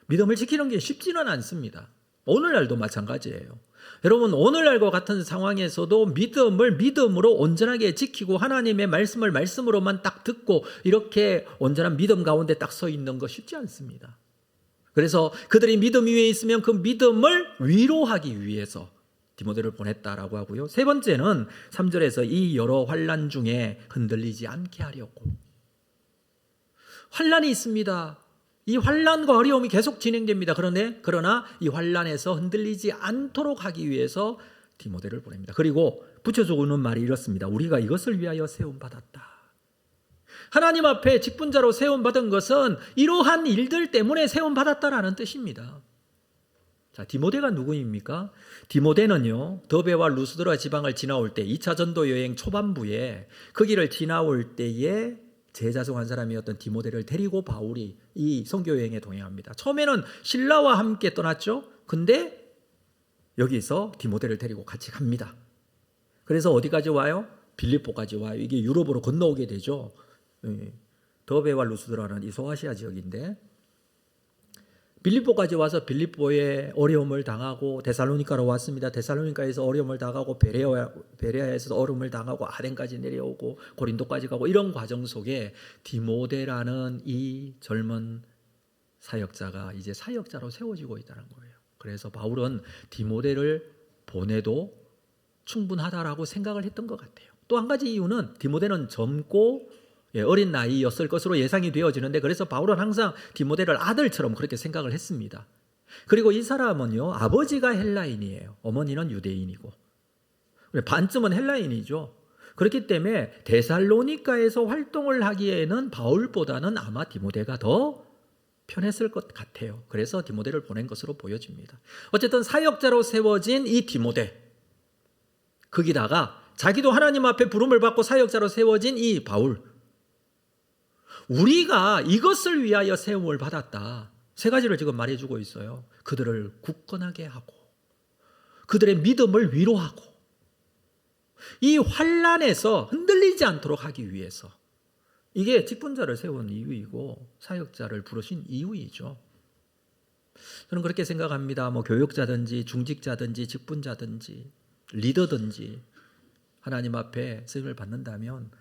믿음을 지키는 게 쉽지는 않습니다. 오늘날도 마찬가지예요. 여러분, 오늘날과 같은 상황에서도 믿음을 믿음으로 온전하게 지키고 하나님의 말씀을 말씀으로만 딱 듣고 이렇게 온전한 믿음 가운데 딱 서 있는 거 쉽지 않습니다. 그래서 그들이 믿음 위에 있으면 그 믿음을 위로하기 위해서 디모데를 보냈다라고 하고요. 세 번째는 3절에서 이 여러 환난 중에 흔들리지 않게 하려고. 환난이 있습니다. 이 환난과 어려움이 계속 진행됩니다. 그러나 이 환난에서 흔들리지 않도록 하기 위해서 디모데를 보냅니다. 그리고 붙여주는 말이 이렇습니다. 우리가 이것을 위하여 세움받았다. 하나님 앞에 직분자로 세움받은 것은 이러한 일들 때문에 세움받았다라는 뜻입니다. 자, 디모데가 누구입니까? 디모데는요, 더베와 루스드라 지방을 지나올 때 2차 전도 여행 초반부에 그 길을 지나올 때에 제자 중 한 사람이었던 디모데를 데리고 바울이 이 선교 여행에 동행합니다. 처음에는 실라와 함께 떠났죠. 근데 여기서 디모데를 데리고 같이 갑니다. 그래서 어디까지 와요? 빌립보까지 와요. 이게 유럽으로 건너오게 되죠. 더베와 루스드라는 이 소아시아 지역인데 빌립보까지 와서 빌립보에 어려움을 당하고 데살로니가로 왔습니다. 데살로니가에서 어려움을 당하고 베레아에서 어려움을 당하고 아덴까지 내려오고 고린도까지 가고 이런 과정 속에 디모데라는 이 젊은 사역자가 이제 사역자로 세워지고 있다는 거예요. 그래서 바울은 디모데를 보내도 충분하다라고 생각을 했던 것 같아요. 또 한 가지 이유는 디모데는 젊고 어린 나이였을 것으로 예상이 되어지는데 그래서 바울은 항상 디모데를 아들처럼 그렇게 생각을 했습니다. 그리고 이 사람은요, 아버지가 헬라인이에요. 어머니는 유대인이고 반쯤은 헬라인이죠. 그렇기 때문에 데살로니가에서 활동을 하기에는 바울보다는 아마 디모데가 더 편했을 것 같아요. 그래서 디모데를 보낸 것으로 보여집니다. 어쨌든 사역자로 세워진 이 디모데, 거기다가 자기도 하나님 앞에 부름을 받고 사역자로 세워진 이 바울, 우리가 이것을 위하여 세움을 받았다. 3가지를 지금 말해주고 있어요. 그들을 굳건하게 하고, 그들의 믿음을 위로하고, 이 환난에서 흔들리지 않도록 하기 위해서. 이게 직분자를 세운 이유이고 사역자를 부르신 이유이죠. 저는 그렇게 생각합니다. 교육자든지 중직자든지 직분자든지 리더든지 하나님 앞에 쓰임을 받는다면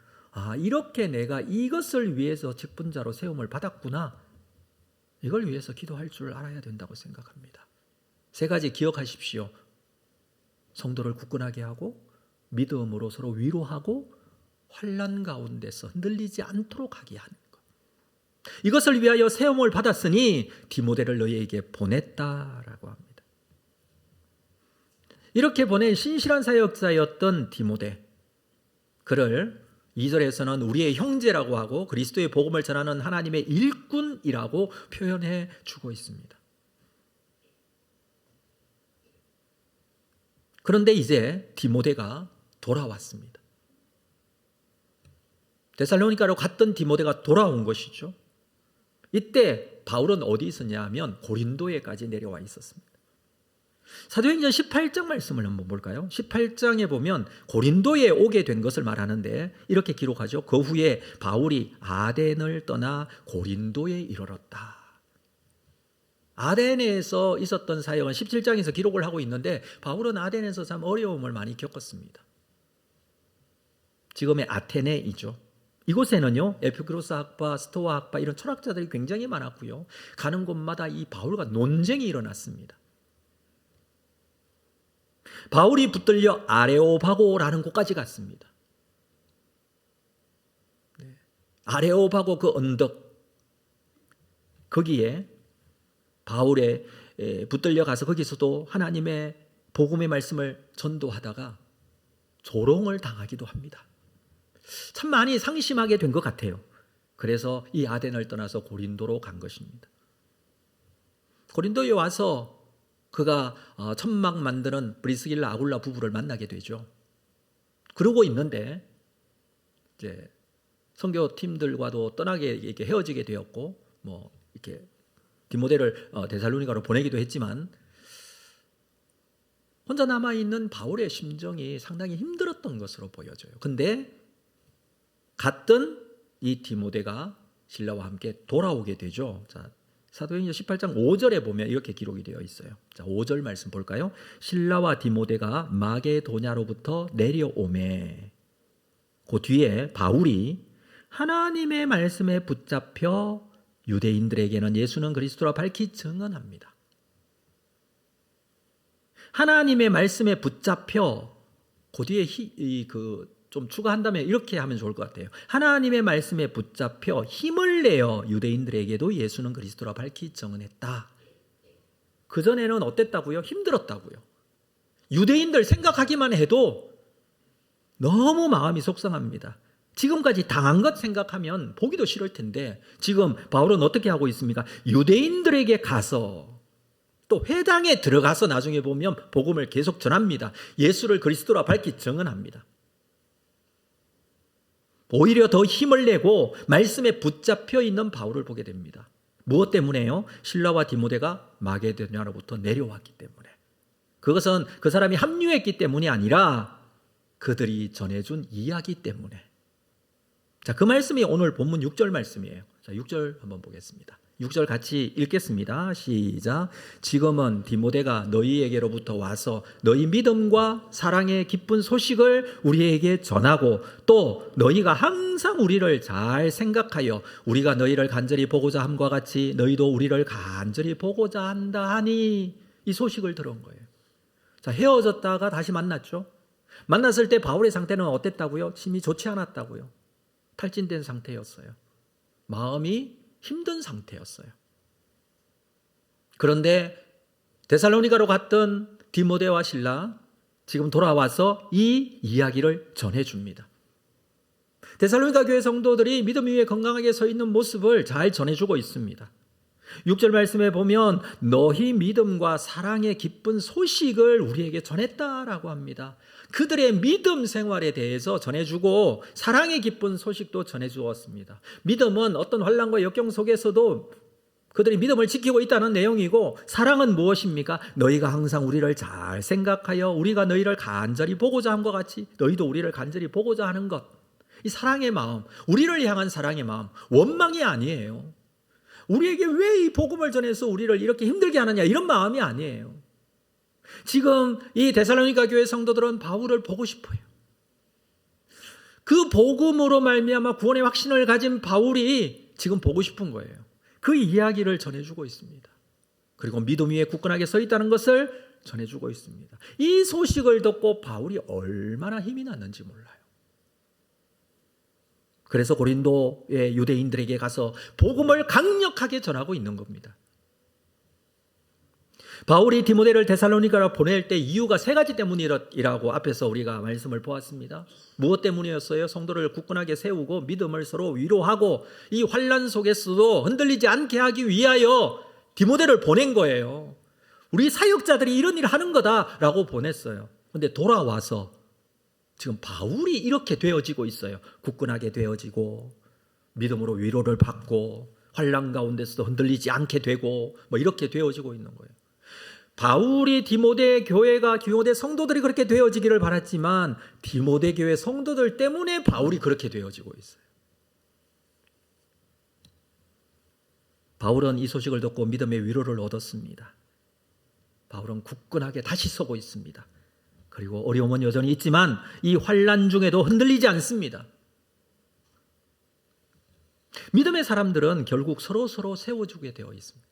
이렇게 내가 이것을 위해서 직분자로 세움을 받았구나. 이걸 위해서 기도할 줄 알아야 된다고 생각합니다. 3가지 기억하십시오. 성도를 굳건하게 하고 믿음으로 서로 위로하고 환난 가운데서 흔들리지 않도록 하게 하는 것. 이것을 위하여 세움을 받았으니 디모데를 너희에게 보냈다라고 합니다. 이렇게 보낸 신실한 사역자였던 디모데, 그를 2절에서는 우리의 형제라고 하고 그리스도의 복음을 전하는 하나님의 일꾼이라고 표현해 주고 있습니다. 그런데 이제 디모데가 돌아왔습니다. 데살로니가로 갔던 디모데가 돌아온 것이죠. 이때 바울은 어디 있었냐 하면 고린도에까지 내려와 있었습니다. 사도행전 18장 말씀을 한번 볼까요? 18장에 보면 고린도에 오게 된 것을 말하는데 이렇게 기록하죠. 그 후에 바울이 아덴을 떠나 고린도에 이르렀다. 아덴에서 있었던 사역은 17장에서 기록을 하고 있는데 바울은 아덴에서 참 어려움을 많이 겪었습니다. 지금의 아테네이죠. 이곳에는요, 에피쿠로스 학파, 스토아 학파 이런 철학자들이 굉장히 많았고요. 가는 곳마다 이 바울과 논쟁이 일어났습니다. 바울이 붙들려 아레오바고라는 곳까지 갔습니다. 아레오바고 그 언덕, 거기에 바울에 붙들려 가서 거기서도 하나님의 복음의 말씀을 전도하다가 조롱을 당하기도 합니다. 참 많이 상심하게 된 것 같아요. 그래서 이 아덴을 떠나서 고린도로 간 것입니다. 고린도에 와서 그가 천막 만드는 브리스길라 아굴라 부부를 만나게 되죠. 그러고 있는데 이제 선교 팀들과도 떠나게 이렇게 헤어지게 되었고, 뭐 이렇게 디모데를 데살로니가로 보내기도 했지만 혼자 남아 있는 바울의 심정이 상당히 힘들었던 것으로 보여져요. 근데 갔던 이 디모데가 신라와 함께 돌아오게 되죠. 자, 사도행전 18장 5절에 보면 이렇게 기록이 되어 있어요. 자, 5절 말씀 볼까요? 신라와 디모데가 마게도냐로부터 내려오매. 그 뒤에 바울이 하나님의 말씀에 붙잡혀 유대인들에게는 예수는 그리스도라 밝히 증언합니다. 하나님의 말씀에 붙잡혀, 그 뒤에 좀 추가한다면 이렇게 하면 좋을 것 같아요. 하나님의 말씀에 붙잡혀 힘을 내어 유대인들에게도 예수는 그리스도라 밝히 증언했다. 그전에는 어땠다고요? 힘들었다고요. 유대인들 생각하기만 해도 너무 마음이 속상합니다. 지금까지 당한 것 생각하면 보기도 싫을 텐데 지금 바울은 어떻게 하고 있습니까? 유대인들에게 가서 또 회당에 들어가서 나중에 보면 복음을 계속 전합니다. 예수를 그리스도라 밝히 증언합니다. 오히려 더 힘을 내고 말씀에 붙잡혀 있는 바울을 보게 됩니다. 무엇 때문에요? 실라와 디모데가 마게도냐로부터 내려왔기 때문에. 그것은 그 사람이 합류했기 때문이 아니라 그들이 전해준 이야기 때문에. 자, 그 말씀이 오늘 본문 6절 말씀이에요. 자, 6절 한번 보겠습니다. 6절 같이 읽겠습니다. 시작. 지금은 디모데가 너희에게로부터 와서 너희 믿음과 사랑의 기쁜 소식을 우리에게 전하고 또 너희가 항상 우리를 잘 생각하여 우리가 너희를 간절히 보고자 함과 같이 너희도 우리를 간절히 보고자 한다 하니 이 소식을 들은 거예요. 자, 헤어졌다가 다시 만났죠. 만났을 때 바울의 상태는 어땠다고요? 심히 좋지 않았다고요. 탈진된 상태였어요. 마음이 힘든 상태였어요. 그런데 데살로니가로 갔던 디모데와 실라 지금 돌아와서 이 이야기를 전해줍니다. 데살로니가 교회 성도들이 믿음 위에 건강하게 서 있는 모습을 잘 전해주고 있습니다. 6절 말씀에 보면 너희 믿음과 사랑의 기쁜 소식을 우리에게 전했다라고 합니다. 그들의 믿음 생활에 대해서 전해주고 사랑의 기쁜 소식도 전해주었습니다. 믿음은 어떤 환난과 역경 속에서도 그들이 믿음을 지키고 있다는 내용이고 사랑은 무엇입니까? 너희가 항상 우리를 잘 생각하여 우리가 너희를 간절히 보고자 함과 같이 너희도 우리를 간절히 보고자 하는 것. 이 사랑의 마음, 우리를 향한 사랑의 마음, 원망이 아니에요. 우리에게 왜 이 복음을 전해서 우리를 이렇게 힘들게 하느냐 이런 마음이 아니에요. 지금 이 데살로니가 교회 성도들은 바울을 보고 싶어요. 그 복음으로 말미암아 구원의 확신을 가진 바울이 지금 보고 싶은 거예요. 그 이야기를 전해주고 있습니다. 그리고 믿음 위에 굳건하게 서 있다는 것을 전해주고 있습니다. 이 소식을 듣고 바울이 얼마나 힘이 났는지 몰라요. 그래서 고린도의 유대인들에게 가서 복음을 강력하게 전하고 있는 겁니다. 바울이 디모데를 데살로니가로 보낼 때 이유가 세 가지 때문이라고 앞에서 우리가 말씀을 보았습니다. 무엇 때문이었어요? 성도를 굳건하게 세우고 믿음을 서로 위로하고 이 환난 속에서도 흔들리지 않게 하기 위하여 디모데를 보낸 거예요. 우리 사역자들이 이런 일을 하는 거다라고 보냈어요. 그런데 돌아와서 지금 바울이 이렇게 되어지고 있어요. 굳건하게 되어지고 믿음으로 위로를 받고 환난 가운데서도 흔들리지 않게 되고 뭐 이렇게 되어지고 있는 거예요. 바울이 디모데 교회가 디모데 성도들이 그렇게 되어지기를 바랐지만 디모데 교회 성도들 때문에 바울이 그렇게 되어지고 있어요. 바울은 이 소식을 듣고 믿음의 위로를 얻었습니다. 바울은 굳건하게 다시 서고 있습니다. 그리고 어려움은 여전히 있지만 이 환난 중에도 흔들리지 않습니다. 믿음의 사람들은 결국 서로 세워주게 되어 있습니다.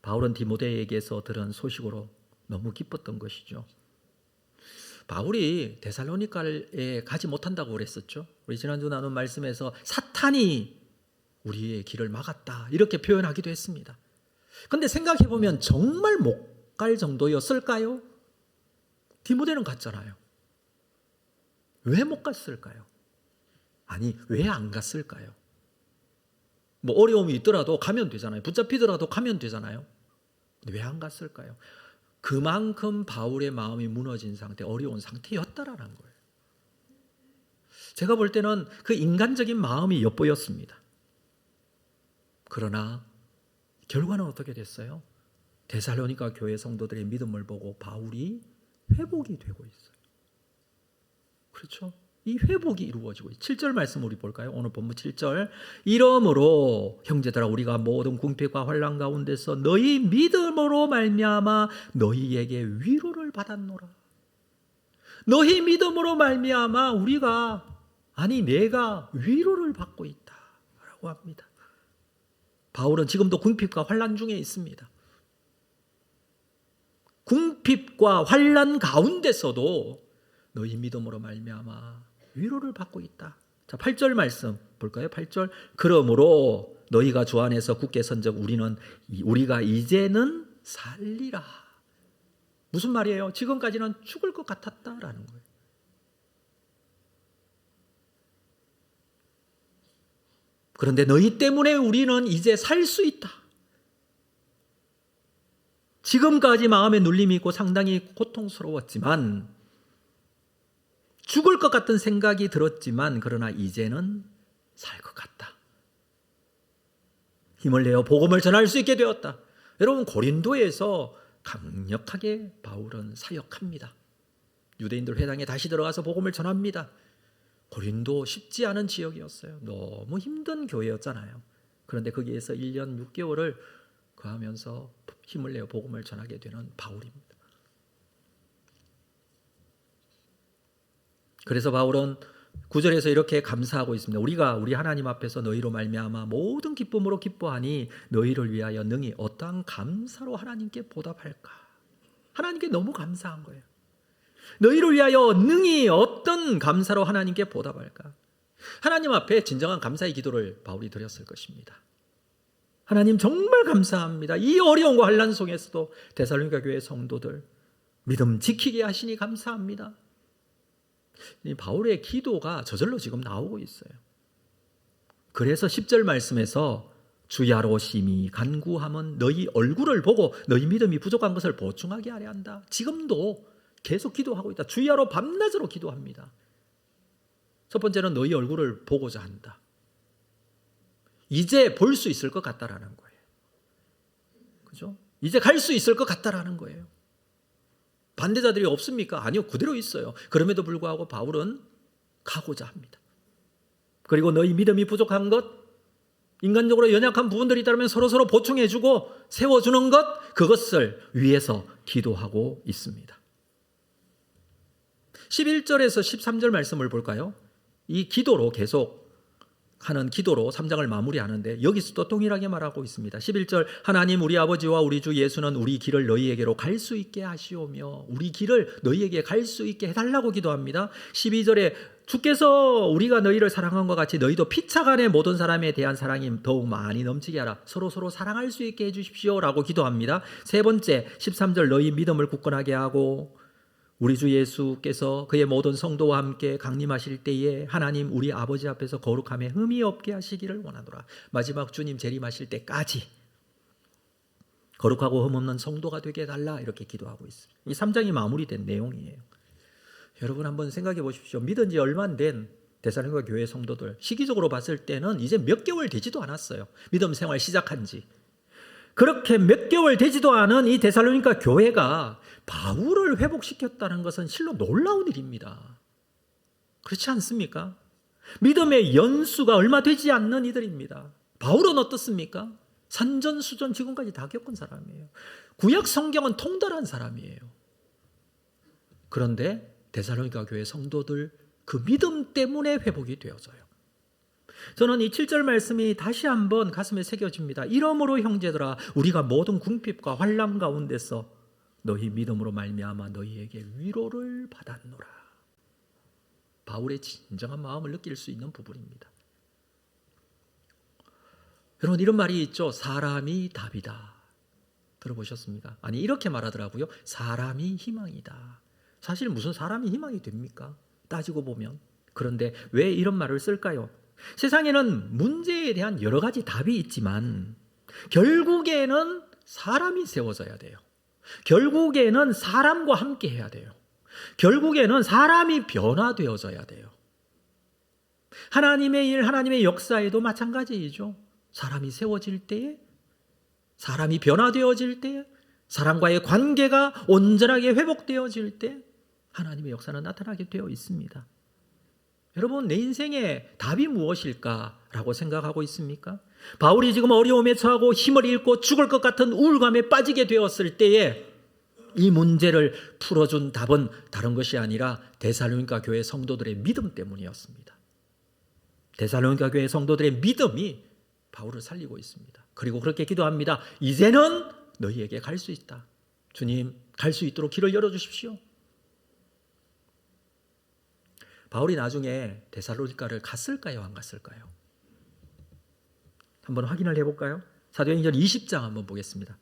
바울은 디모데에게서 들은 소식으로 너무 기뻤던 것이죠. 바울이 데살로니가에 가지 못한다고 그랬었죠. 우리 지난주 나눈 말씀에서 사탄이 우리의 길을 막았다 이렇게 표현하기도 했습니다. 그런데 생각해보면 정말 못 갈 정도였을까요? 디모데는 갔잖아요. 왜 못 갔을까요? 아니, 왜 안 갔을까요? 뭐 어려움이 있더라도 가면 되잖아요. 붙잡히더라도 가면 되잖아요. 왜 안 갔을까요? 그만큼 바울의 마음이 무너진 상태, 어려운 상태였다라는 거예요. 제가 볼 때는 그 인간적인 마음이 엿보였습니다. 그러나 결과는 어떻게 됐어요? 데살로니가 교회 성도들의 믿음을 보고 바울이 회복이 되고 있어요. 그렇죠? 이 회복이 이루어지고 있어요. 7절 말씀 우리 볼까요? 오늘 본문 7절. 이러므로 형제들아 우리가 모든 궁핍과 환난 가운데서 너희 믿음으로 말미암아 너희에게 위로를 받았노라. 너희 믿음으로 말미암아 내가 위로를 받고 있다라고 합니다. 바울은 지금도 궁핍과 환난 중에 있습니다. 궁핍과 환난 가운데서도 너희 믿음으로 말미암아 위로를 받고 있다. 자, 8절 말씀 볼까요? 8절. 그러므로 너희가 주 안에서 굳게 선적 우리가 이제는 살리라. 무슨 말이에요? 지금까지는 죽을 것 같았다라는 거예요. 그런데 너희 때문에 우리는 이제 살 수 있다. 지금까지 마음에 눌림이 있고 상당히 고통스러웠지만 죽을 것 같은 생각이 들었지만 그러나 이제는 살 것 같다. 힘을 내어 복음을 전할 수 있게 되었다. 여러분 고린도에서 강력하게 바울은 사역합니다. 유대인들 회당에 다시 들어가서 복음을 전합니다. 고린도 쉽지 않은 지역이었어요. 너무 힘든 교회였잖아요. 그런데 거기에서 1년 6개월을 거하면서 힘을 내어 복음을 전하게 되는 바울입니다. 그래서 바울은 9절에서 이렇게 감사하고 있습니다. 우리 하나님 앞에서 너희로 말미암아 모든 기쁨으로 기뻐하니 너희를 위하여 능히 어떠한 감사로 하나님께 보답할까? 하나님께 너무 감사한 거예요. 너희를 위하여 능히 어떤 감사로 하나님께 보답할까? 하나님 앞에 진정한 감사의 기도를 바울이 드렸을 것입니다. 하나님 정말 감사합니다. 이 어려움과 환난 속에서도 데살로니가 교회 성도들 믿음 지키게 하시니 감사합니다. 이 바울의 기도가 저절로 지금 나오고 있어요. 그래서 10절 말씀에서 주야로 심히 간구함은 너희 얼굴을 보고 너희 믿음이 부족한 것을 보충하게 하려 한다. 지금도 계속 기도하고 있다. 주야로 밤낮으로 기도합니다. 첫 번째는 너희 얼굴을 보고자 한다. 이제 볼 수 있을 것 같다라는 거예요. 그죠? 이제 갈 수 있을 것 같다라는 거예요. 반대자들이 없습니까? 아니요, 그대로 있어요. 그럼에도 불구하고 바울은 가고자 합니다. 그리고 너희 믿음이 부족한 것, 인간적으로 연약한 부분들이 있다면 서로 보충해주고 세워주는 것, 그것을 위해서 기도하고 있습니다. 11절에서 13절 말씀을 볼까요? 이 기도로 계속 하는 기도로 3장을 마무리하는데 여기서도 동일하게 말하고 있습니다. 11절 하나님 우리 아버지와 우리 주 예수는 우리 길을 너희에게로 갈 수 있게 하시오며 우리 길을 너희에게 갈 수 있게 해달라고 기도합니다. 12절에 주께서 우리가 너희를 사랑한 것 같이 너희도 피차간의 모든 사람에 대한 사랑이 더욱 많이 넘치게 하라. 서로 사랑할 수 있게 해주십시오 라고 기도합니다. 세 번째 13절 너희 믿음을 굳건하게 하고 우리 주 예수께서 그의 모든 성도와 함께 강림하실 때에 하나님 우리 아버지 앞에서 거룩함에 흠이 없게 하시기를 원하노라. 마지막 주님 재림하실 때까지 거룩하고 흠없는 성도가 되게 해달라 이렇게 기도하고 있습니다. 이 3장이 마무리된 내용이에요. 여러분 한번 생각해 보십시오. 믿은 지 얼마 안 된 데살로니가 교회 성도들, 시기적으로 봤을 때는 이제 몇 개월 되지도 않았어요. 믿음 생활 시작한 지. 그렇게 몇 개월 되지도 않은 이 데살로니가 교회가 바울을 회복시켰다는 것은 실로 놀라운 일입니다. 그렇지 않습니까? 믿음의 연수가 얼마 되지 않는 이들입니다. 바울은 어떻습니까? 산전수전 지금까지 다 겪은 사람이에요. 구약 성경은 통달한 사람이에요. 그런데 데살로니가 교회 성도들 그 믿음 때문에 회복이 되어져요. 저는 이 7절 말씀이 다시 한번 가슴에 새겨집니다. 이러므로 형제들아 우리가 모든 궁핍과 환난 가운데서 너희 믿음으로 말미암아 너희에게 위로를 받았노라. 바울의 진정한 마음을 느낄 수 있는 부분입니다. 여러분 이런 말이 있죠. 사람이 답이다. 들어보셨습니까? 아니 이렇게 말하더라고요. 사람이 희망이다. 사실 무슨 사람이 희망이 됩니까? 따지고 보면. 그런데 왜 이런 말을 쓸까요? 세상에는 문제에 대한 여러 가지 답이 있지만 결국에는 사람이 세워져야 돼요. 결국에는 사람과 함께 해야 돼요. 결국에는 사람이 변화되어져야 돼요. 하나님의 일, 하나님의 역사에도 마찬가지이죠. 사람이 세워질 때에, 사람이 변화되어질 때에, 사람과의 관계가 온전하게 회복되어질 때 하나님의 역사는 나타나게 되어 있습니다. 여러분 내 인생의 답이 무엇일까라고 생각하고 있습니까? 바울이 지금 어려움에 처하고 힘을 잃고 죽을 것 같은 우울감에 빠지게 되었을 때에 이 문제를 풀어준 답은 다른 것이 아니라 데살로니가 교회 성도들의 믿음 때문이었습니다. 데살로니가 교회 성도들의 믿음이 바울을 살리고 있습니다. 그리고 그렇게 기도합니다. 이제는 너희에게 갈 수 있다. 주님 갈 수 있도록 길을 열어주십시오. 바울이 나중에 데살로니가를 갔을까요? 안 갔을까요? 한번 확인을 해볼까요? 사도행전 20장 한번 보겠습니다.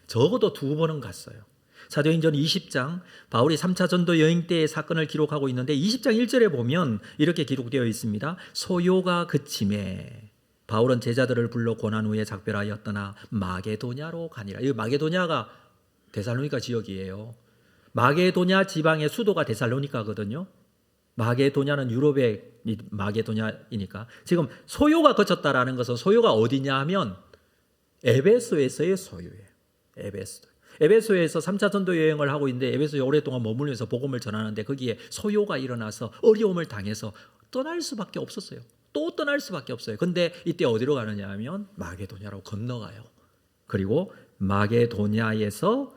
적어도 2번은 갔어요. 사도행전 20장 바울이 3차 전도 여행 때의 사건을 기록하고 있는데 20장 1절에 보면 이렇게 기록되어 있습니다. 소요가 그침에 바울은 제자들을 불러 권한 후에 작별하여 떠나 마게도냐로 가니라. 이 마게도냐가 데살로니가 지역이에요. 마게도냐 지방의 수도가 데살로니가거든요. 마게도냐는 유럽의 마게도냐이니까 지금 소요가 거쳤다라는 것은 소요가 어디냐 하면 에베소에서의 소요예요. 에베소에서 3차 전도 여행을 하고 있는데 에베소에 오랫동안 머물면서 복음을 전하는데 거기에 소요가 일어나서 어려움을 당해서 떠날 수밖에 없었어요. 또 떠날 수밖에 없어요. 근데 이때 어디로 가느냐 하면 마게도냐로 건너가요. 그리고 마게도냐에서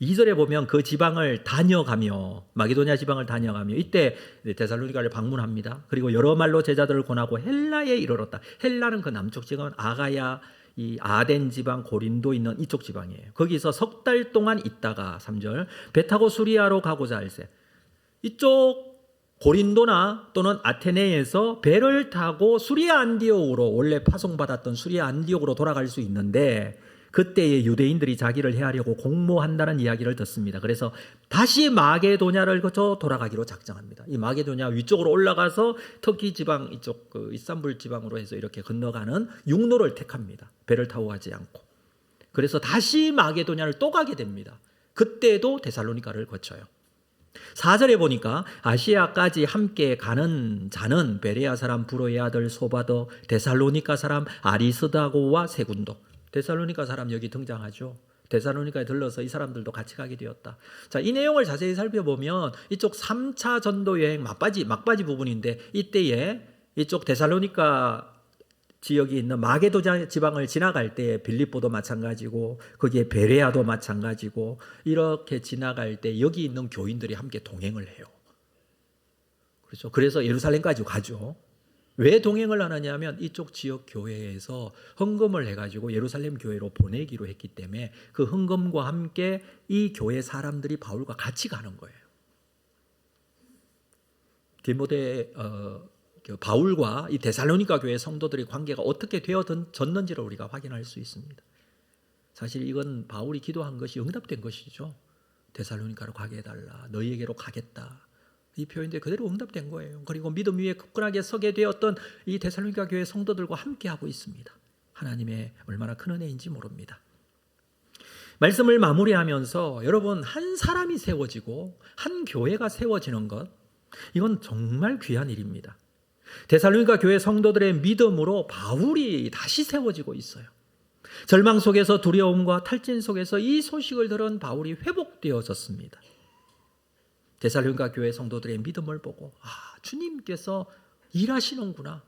2절에 보면 그 지방을 다녀가며 마게도냐 지방을 다녀가며 이때 데살로니가를 방문합니다. 그리고 여러 말로 제자들을 권하고 헬라에 이르렀다. 헬라는 그 남쪽 지방은 아가야, 이 아덴 지방, 고린도 있는 이쪽 지방이에요. 거기서 석 달 동안 있다가 3절 배 타고 수리아로 가고자 할세. 이쪽 고린도나 또는 아테네에서 배를 타고 수리아 안디옥으로 원래 파송받았던 수리아 안디옥으로 돌아갈 수 있는데 그때의 유대인들이 자기를 해하려고 공모한다는 이야기를 듣습니다. 그래서 다시 마게도냐를 거쳐 돌아가기로 작정합니다. 이 마게도냐 위쪽으로 올라가서 터키 지방 이쪽 그 이스탄불 지방으로 해서 이렇게 건너가는 육로를 택합니다. 배를 타고 가지 않고. 그래서 다시 마게도냐를 또 가게 됩니다. 그때도 데살로니가를 거쳐요. 4절에 보니까 아시아까지 함께 가는 자는 베레아 사람 브로의 아들 소바더, 데살로니가 사람 아리스다고와 세군도. 데살로니가 사람 여기 등장하죠. 데살로니가에 들러서 이 사람들도 같이 가게 되었다. 자, 이 내용을 자세히 살펴보면 이쪽 3차 전도 여행 막바지 부분인데 이때에 이쪽 데살로니가 지역이 있는 마게도냐 지방을 지나갈 때 빌립보도 마찬가지고 거기에 베레아도 마찬가지고 이렇게 지나갈 때 여기 있는 교인들이 함께 동행을 해요. 그렇죠. 그래서 예루살렘까지 가죠. 왜 동행을 하느냐 하면 이쪽 지역 교회에서 헌금을 해가지고 예루살렘 교회로 보내기로 했기 때문에 그 헌금과 함께 이 교회 사람들이 바울과 같이 가는 거예요. 디모데 그 바울과 이 데살로니가 교회 성도들의 관계가 어떻게 되어졌는지를 우리가 확인할 수 있습니다. 사실 이건 바울이 기도한 것이 응답된 것이죠. 데살로니가로 가게 해달라, 너희에게로 가겠다, 이 표현대 그대로 응답된 거예요. 그리고 믿음 위에 굳건하게 서게 되었던 이 데살로니가 교회 성도들과 함께하고 있습니다. 하나님의 얼마나 큰 은혜인지 모릅니다. 말씀을 마무리하면서 여러분, 한 사람이 세워지고 한 교회가 세워지는 것, 이건 정말 귀한 일입니다. 데살로니가 교회 성도들의 믿음으로 바울이 다시 세워지고 있어요. 절망 속에서, 두려움과 탈진 속에서 이 소식을 들은 바울이 회복되어졌습니다. 데살로니가 교회 성도들의 믿음을 보고 주님께서 일하시는구나,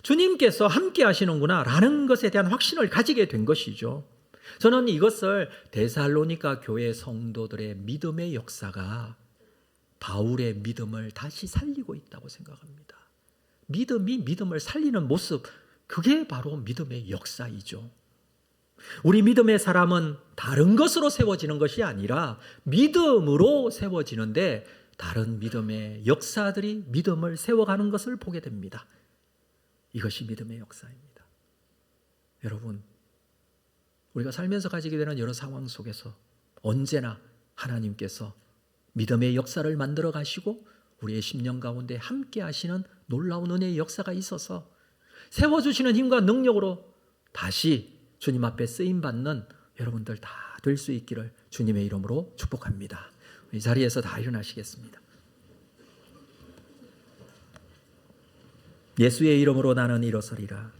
주님께서 함께 하시는구나 라는 것에 대한 확신을 가지게 된 것이죠. 저는 이것을 데살로니가 교회 성도들의 믿음의 역사가 바울의 믿음을 다시 살리고 있다고 생각합니다. 믿음이 믿음을 살리는 모습, 그게 바로 믿음의 역사이죠. 우리 믿음의 사람은 다른 것으로 세워지는 것이 아니라 믿음으로 세워지는데, 다른 믿음의 역사들이 믿음을 세워가는 것을 보게 됩니다. 이것이 믿음의 역사입니다. 여러분, 우리가 살면서 가지게 되는 여러 상황 속에서 언제나 하나님께서 믿음의 역사를 만들어 가시고 우리의 심령 가운데 함께 하시는 놀라운 은혜의 역사가 있어서 세워주시는 힘과 능력으로 다시 주님 앞에 쓰임받는 여러분들 다 될 수 있기를 주님의 이름으로 축복합니다. 이 자리에서 다 일어나시겠습니다. 예수의 이름으로 나는 일어서리라.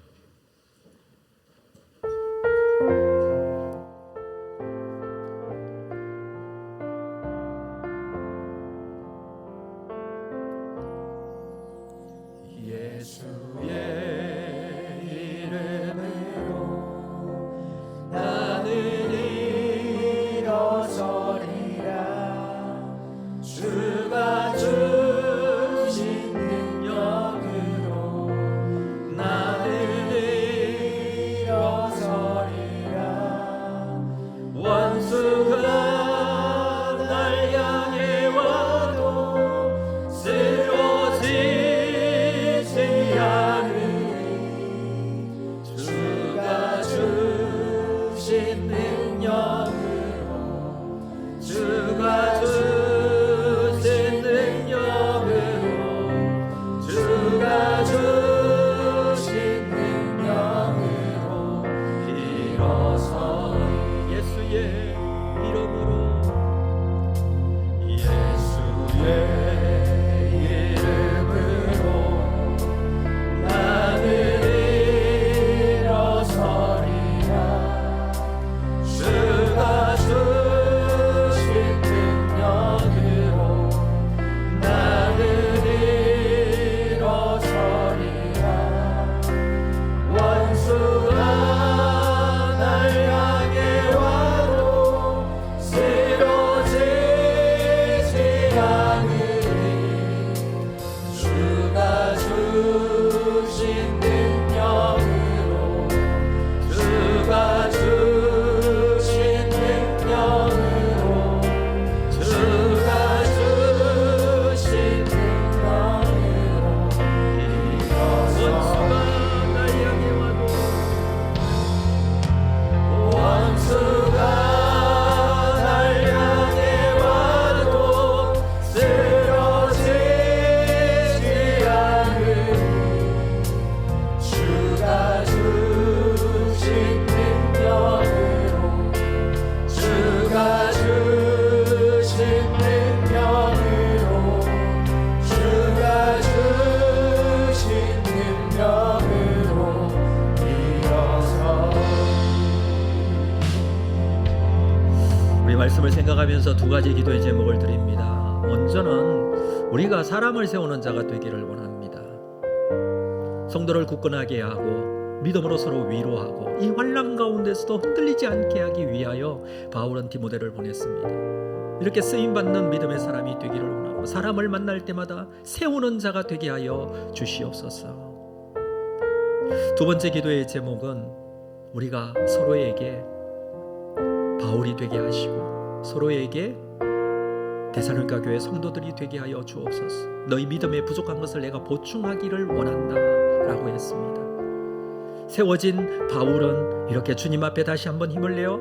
말씀을 생각하면서 두 가지 기도의 제목을 드립니다. 먼저는 우리가 사람을 세우는 자가 되기를 원합니다. 성도를 굳건하게 하고 믿음으로 서로 위로하고 이 환난 가운데서도 흔들리지 않게 하기 위하여 바울은 디모데를 보냈습니다. 이렇게 쓰임받는 믿음의 사람이 되기를 원하고 사람을 만날 때마다 세우는 자가 되게 하여 주시옵소서. 두 번째 기도의 제목은 우리가 서로에게 바울이 되게 하시고 서로에게 데살로니가 교회 성도들이 되게 하여 주옵소서. 너희 믿음에 부족한 것을 내가 보충하기를 원한다 라고 했습니다. 세워진 바울은 이렇게 주님 앞에 다시 한번 힘을 내어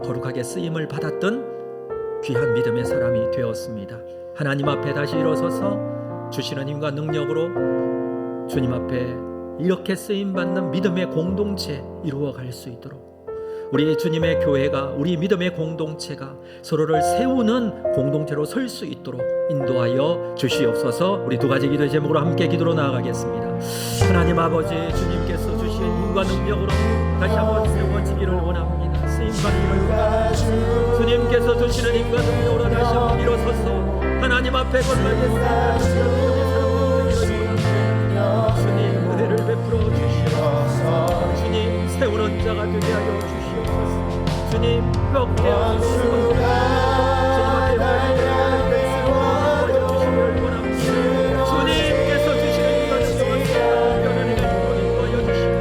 거룩하게 쓰임을 받았던 귀한 믿음의 사람이 되었습니다. 하나님 앞에 다시 일어서서 주시는 힘과 능력으로 주님 앞에 이렇게 쓰임받는 믿음의 공동체 이루어갈 수 있도록 우리 주님의 교회가, 우리 믿음의 공동체가 서로를 세우는 공동체로 설 수 있도록 인도하여 주시옵소서. 우리 두 가지 기도의 제목으로 함께 기도로 나아가겠습니다. 하나님 아버지, 주님께서 주신 힘과 능력으로 다시 한번 세워지기를 원합니다. 쓰임받기를 원합니다. 주님께서 주시는 힘과 능력으로 다시 한번 일어서서 하나님 앞에 걸어가겠습니다. 주님 은혜를 베풀어 주시옵소서. 주님 세우는 자가 되게 하여 주시옵소서. 주님 회복되어 주시옵소서. 주님 앞에 주시기를 원합니다. 주님께서 주시는 이것을 인도하여 주시고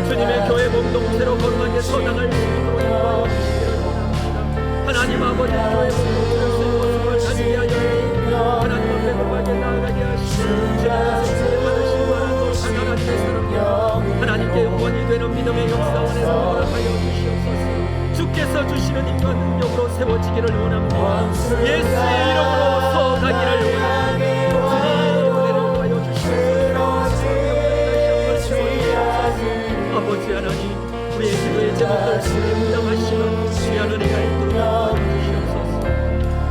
주님의 교회 공동체로 거룩하게 서나갈 수 있도록 인도하여 주시기를 원합니다. 하나님 아버지 교회 공동체로 쓰는 모습을 다니게 하여 주시고 하나님 앞에 거룩하게 나아가게 하시고 주님께서 받으신 바람으로 살아가는 사람들 하나님께 영원히 되는 믿음의 역사 안에서 허락하여 주시옵소서. 주께서 주시는 힘과 능력으로 세워지기를 원합니다. 예수의 이름으로 서가기를 원합니다. 주님 은혜를 하여 주시옵소서. 아버지 하나님, 우리의 기도의 제목들 인정하시는 귀한 은혜가 있도록 주시옵소서.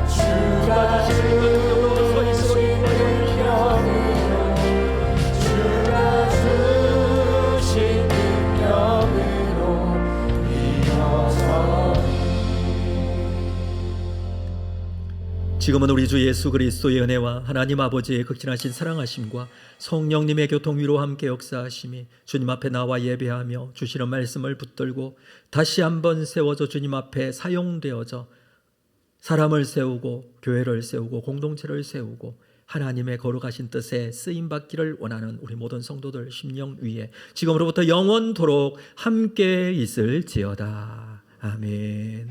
주가 주시는 힘과 능력으로 서 있도록 인도하여 주시옵소서. 지금은 우리 주 예수 그리스도의 은혜와 하나님 아버지의 극진하신 사랑하심과 성령님의 교통위로 함께 역사하심이 주님 앞에 나와 예배하며 주시는 말씀을 붙들고 다시 한번 세워져 주님 앞에 사용되어져 사람을 세우고 교회를 세우고 공동체를 세우고 하나님의 거룩하신 뜻에 쓰임받기를 원하는 우리 모든 성도들 심령 위에 지금으로부터 영원토록 함께 있을지어다. 아멘.